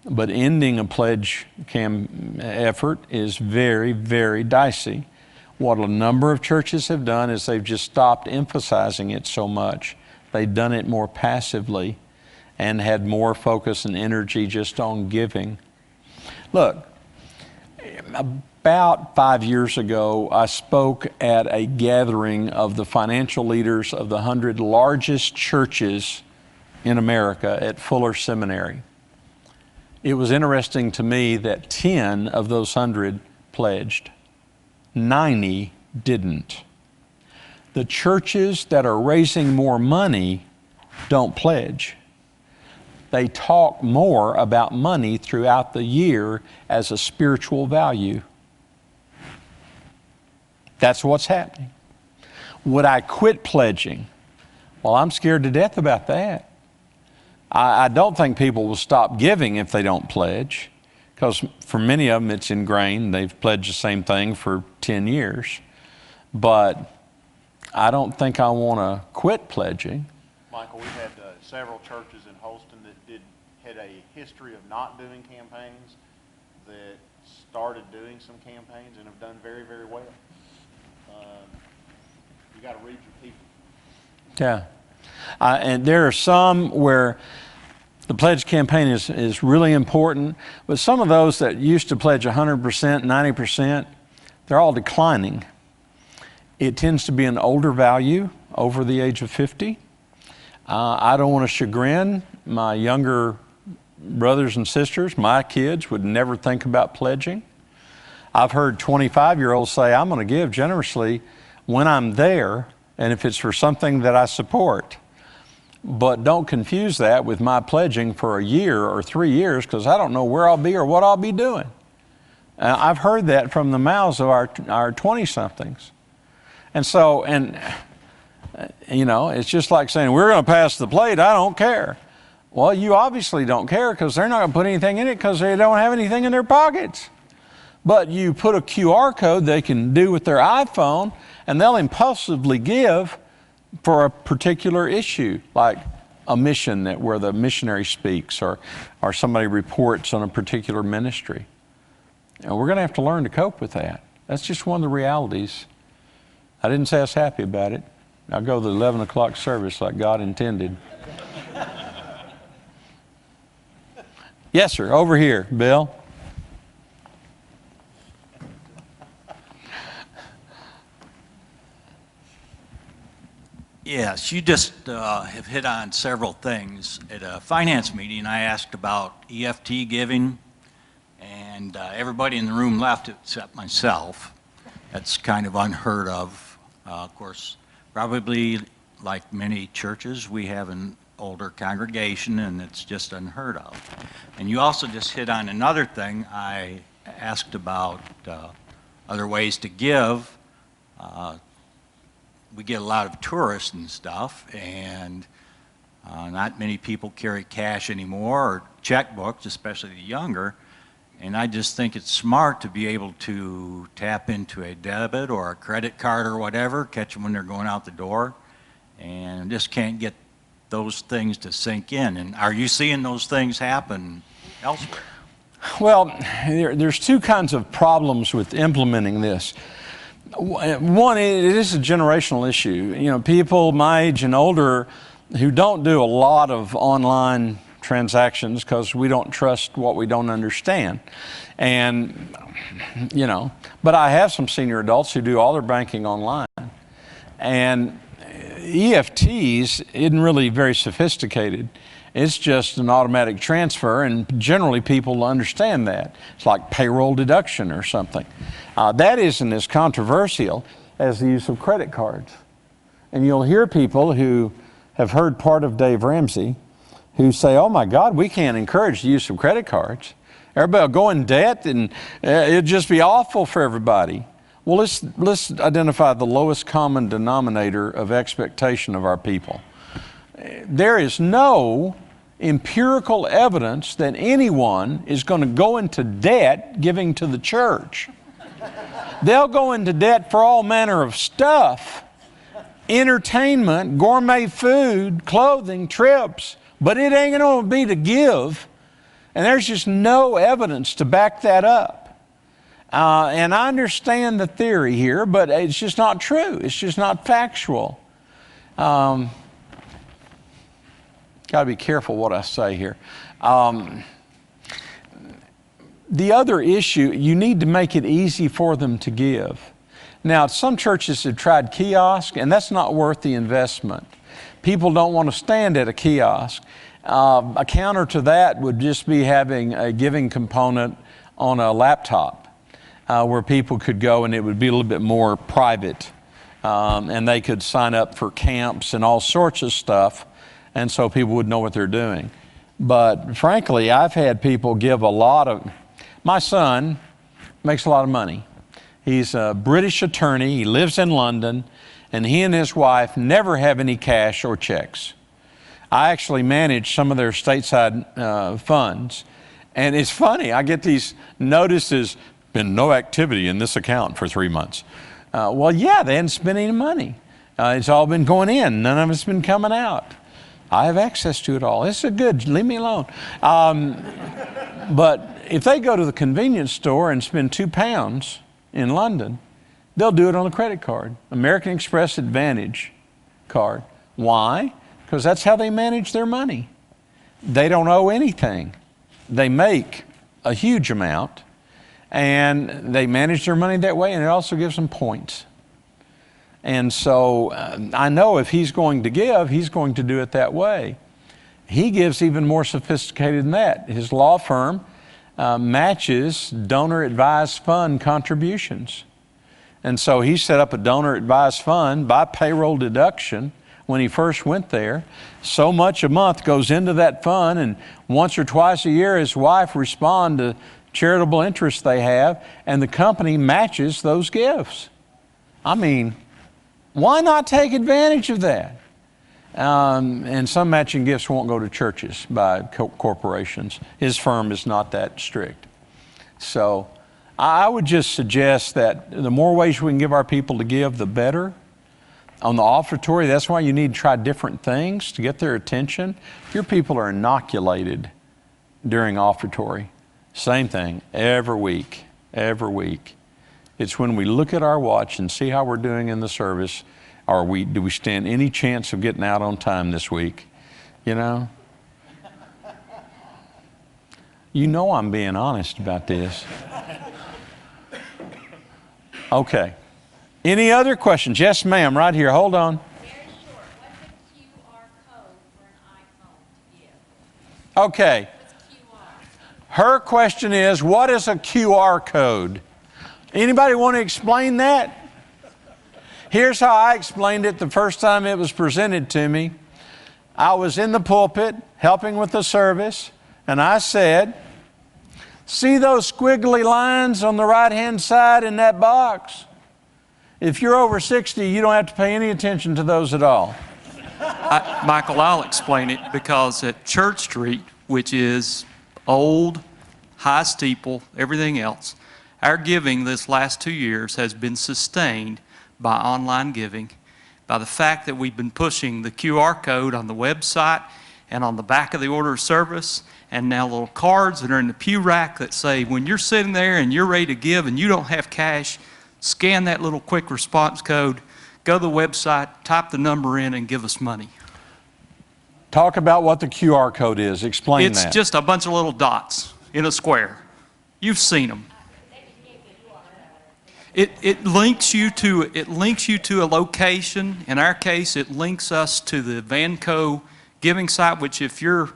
But ending a pledge effort is very, very dicey. What a number of churches have done is they've just stopped emphasizing it so much. They've done it more passively and had more focus and energy just on giving. Look, about 5 years ago, I spoke at a gathering of the financial leaders of the 100 largest churches in America at Fuller Seminary. It was interesting to me that 10 of those 100 pledged. 90 didn't. The churches that are raising more money don't pledge. They talk more about money throughout the year as a spiritual value. That's what's happening. Would I quit pledging? Well, I'm scared to death about that. I don't think people will stop giving if they don't pledge, because for many of them it's ingrained. They've pledged the same thing for 10 years. But I don't think I want to quit pledging.
Michael, we've had several churches in Holston that had a history of not doing campaigns, that started doing some campaigns and have done very, very well. You got to read your people.
Yeah. And there are some where the pledge campaign is really important, but some of those that used to pledge 100%, 90%, they're all declining. It tends to be an older value over the age of 50. I don't want to chagrin my younger brothers and sisters. My kids would never think about pledging. I've heard 25-year-olds say, I'm going to give generously when I'm there, and if it's for something that I support. But don't confuse that with my pledging for a year or 3 years, because I don't know where I'll be or what I'll be doing. I've heard that from the mouths of our 20-somethings. And so, you know, it's just like saying, we're going to pass the plate, I don't care. Well, you obviously don't care because they're not going to put anything in it because they don't have anything in their pockets. But you put a QR code they can do with their iPhone, and they'll impulsively give for a particular issue, like a mission where the missionary speaks or somebody reports on a particular ministry. And we're going to have to learn to cope with that. That's just one of the realities. I didn't say I was happy about it. I'll go to the 11 o'clock service like God intended. Yes, sir. Over here, Bill.
Yes, you just have hit on several things. At a finance meeting, I asked about EFT giving, and everybody in the room left except myself. That's kind of unheard of. Of course, probably like many churches, we have an older congregation, and it's just unheard of. And you also just hit on another thing. I asked about other ways to give. We get a lot of tourists and stuff, and not many people carry cash anymore or checkbooks, especially the younger. And I just think it's smart to be able to tap into a debit or a credit card or whatever, catch them when they're going out the door, and just can't get those things to sink in. And are you seeing those things happen elsewhere?
Well, there's two kinds of problems with implementing this. One, it is a generational issue. You know, people my age and older who don't do a lot of online transactions because we don't trust what we don't understand. And, you know, but I have some senior adults who do all their banking online. And EFTs isn't really very sophisticated. It's just an automatic transfer, and generally people understand that. It's like payroll deduction or something. That isn't as controversial as the use of credit cards. And you'll hear people who have heard part of Dave Ramsey who say, oh my God, we can't encourage the use of credit cards. Everybody will go in debt and it'll just be awful for everybody. Well, let's identify the lowest common denominator of expectation of our people. There is no empirical evidence that anyone is going to go into debt giving to the church. They'll go into debt for all manner of stuff, entertainment, gourmet food, clothing, trips, but it ain't going to be to give. And there's just no evidence to back that up. And I understand the theory here, but it's just not true. It's just not factual. Got to be careful what I say here. The other issue, you need to make it easy for them to give. Now, some churches have tried kiosk, and that's not worth the investment. People don't want to stand at a kiosk. A counter to that would just be having a giving component on a laptop where people could go and it would be a little bit more private. And they could sign up for camps and all sorts of stuff, and so people would know what they're doing. But frankly, I've had people give a lot of... My son makes a lot of money. He's a British attorney, he lives in London, and he and his wife never have any cash or checks. I actually manage some of their stateside funds. And it's funny, I get these notices, been no activity in this account for 3 months. Well, yeah, they hadn't spent any money. It's all been going in, none of it's been coming out. I have access to it all. It's a good, leave me alone. But if they go to the convenience store and spend £2 in London, they'll do it on a credit card, American Express Advantage card. Why? Because that's how they manage their money. They don't owe anything. They make a huge amount, and they manage their money that way, and it also gives them points. And so I know if he's going to give, he's going to do it that way. He gives even more sophisticated than that. His law firm matches donor-advised fund contributions. And so he set up a donor-advised fund by payroll deduction when he first went there. So much a month goes into that fund, and once or twice a year his wife responds to charitable interests they have, and the company matches those gifts. I mean, why not take advantage of that? And some matching gifts won't go to churches by corporations. His firm is not that strict. So I would just suggest that the more ways we can give our people to give, the better. On the offertory, that's why you need to try different things to get their attention. Your people are inoculated during offertory. Same thing, every week, every week. It's when we look at our watch and see how we're doing in the service, do we stand any chance of getting out on time this week? You know? You know I'm being honest about this. Okay. Any other questions? Yes, ma'am, right here. Hold on.
Very short. What's a QR code for an iPhone to give?
Okay. Her question is, what is a QR code? Anybody want to explain that? Here's how I explained it the first time it was presented to me. I was in the pulpit helping with the service, and I said, see those squiggly lines on the right-hand side in that box? If you're over 60, you don't have to pay any attention to those at all.
Michael, I'll explain it, because at Church Street, which is old, high steeple, everything else, our giving this last 2 years has been sustained by online giving, by the fact that we've been pushing the QR code on the website and on the back of the order of service, and now little cards that are in the pew rack that say, when you're sitting there and you're ready to give and you don't have cash, scan that little quick response code, go to the website, type the number in, and give us money.
Talk about what the QR code is. Explain that.
It's just a bunch of little dots in a square. You've seen them. It links you to a location. In our case, it links us to the Vanco giving site, which if your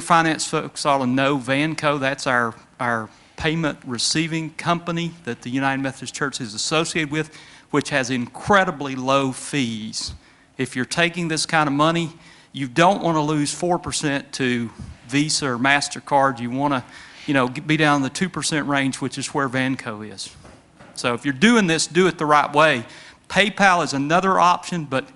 finance folks ought to know, Vanco, that's our payment receiving company that the United Methodist Church is associated with, which has incredibly low fees. If you're taking this kind of money, you don't want to lose 4% to Visa or MasterCard. You want to, be down in the 2% range, which is where Vanco is. So if you're doing this, do it the right way. PayPal is another option, but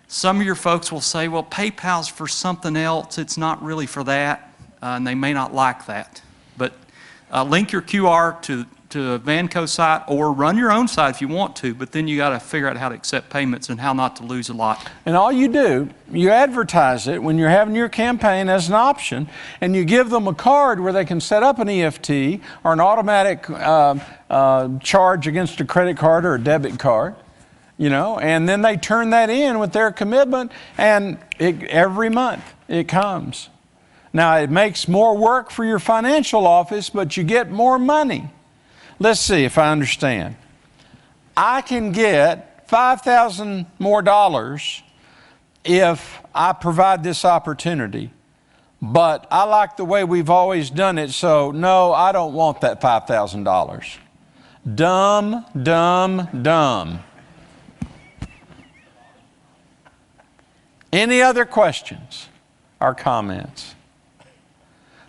some of your folks will say, well, PayPal's for something else. It's not really for that, and they may not like that. But link your QR to a Vanco site, or run your own site if you want to, but then you got to figure out how to accept payments and how not to lose a lot.
And all you do, you advertise it when you're having your campaign as an option, and you give them a card where they can set up an EFT or an automatic charge against a credit card or a debit card, and then they turn that in with their commitment, and every month it comes. Now, it makes more work for your financial office, but you get more money. Let's see if I understand. I can get $5,000 more if I provide this opportunity, but I like the way we've always done it, so no, I don't want that $5,000. Dumb, dumb, dumb. Any other questions or comments?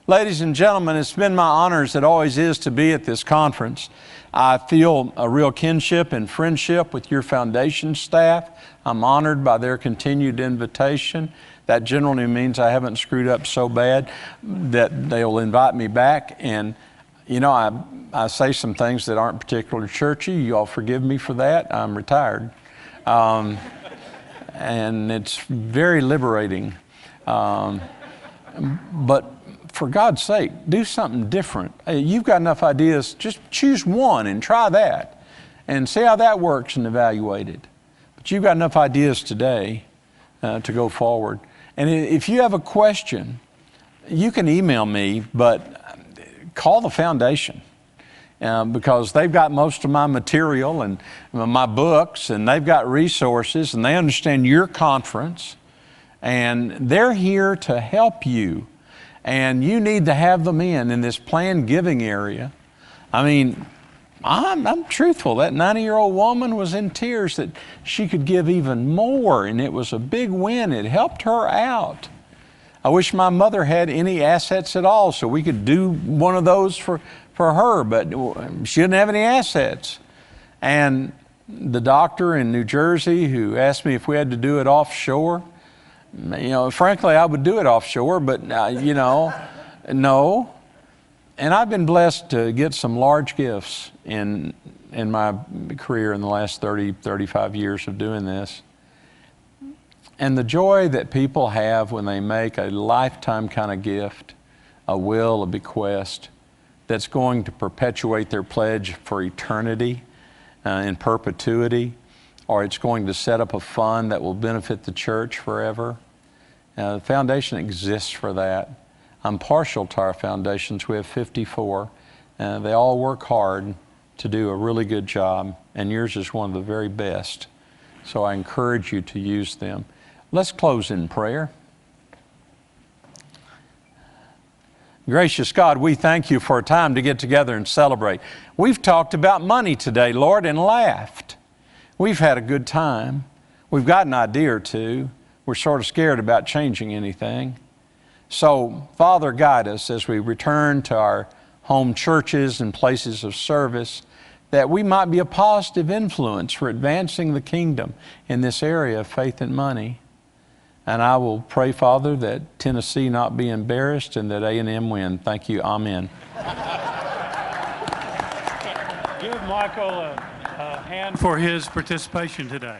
Ladies and gentlemen, it's been my honor, as it always is, to be at this conference. I feel a real kinship and friendship with your foundation staff. I'm honored by their continued invitation. That generally means I haven't screwed up so bad that they'll invite me back. And, I say some things that aren't particularly churchy. You all forgive me for that. I'm retired. And it's very liberating. But for God's sake, do something different. You've got enough ideas, just choose one and try that and see how that works and evaluate it. But you've got enough ideas today to go forward. And if you have a question, you can email me, but call the foundation because they've got most of my material and my books, and they've got resources, and they understand your conference, and they're here to help you. And you need to have them in this planned giving area. I mean, I'm truthful. That 90-year-old woman was in tears that she could give even more, and it was a big win. It helped her out. I wish my mother had any assets at all so we could do one of those for her, but she didn't have any assets. And the doctor in New Jersey who asked me if we had to do it offshore, You know, frankly, I would do it offshore, but, you know, no. And I've been blessed to get some large gifts in my career in the last 30, 35 years of doing this. And the joy that people have when they make a lifetime kind of gift, a will, a bequest, that's going to perpetuate their pledge for eternity, in perpetuity, or it's going to set up a fund that will benefit the church forever. The foundation exists for that. I'm partial to our foundations. We have 54. They all work hard to do a really good job, and yours is one of the very best. So I encourage you to use them. Let's close in prayer. Gracious God, we thank you for a time to get together and celebrate. We've talked about money today, Lord, and laughed. We've had a good time. We've got an idea or two. We're sort of scared about changing anything. So, Father, guide us as we return to our home churches and places of service, that we might be a positive influence for advancing the kingdom in this area of faith and money. And I will pray, Father, that Tennessee not be embarrassed and that A&M win. Thank you. Amen.
Give Michael a hand for his participation today.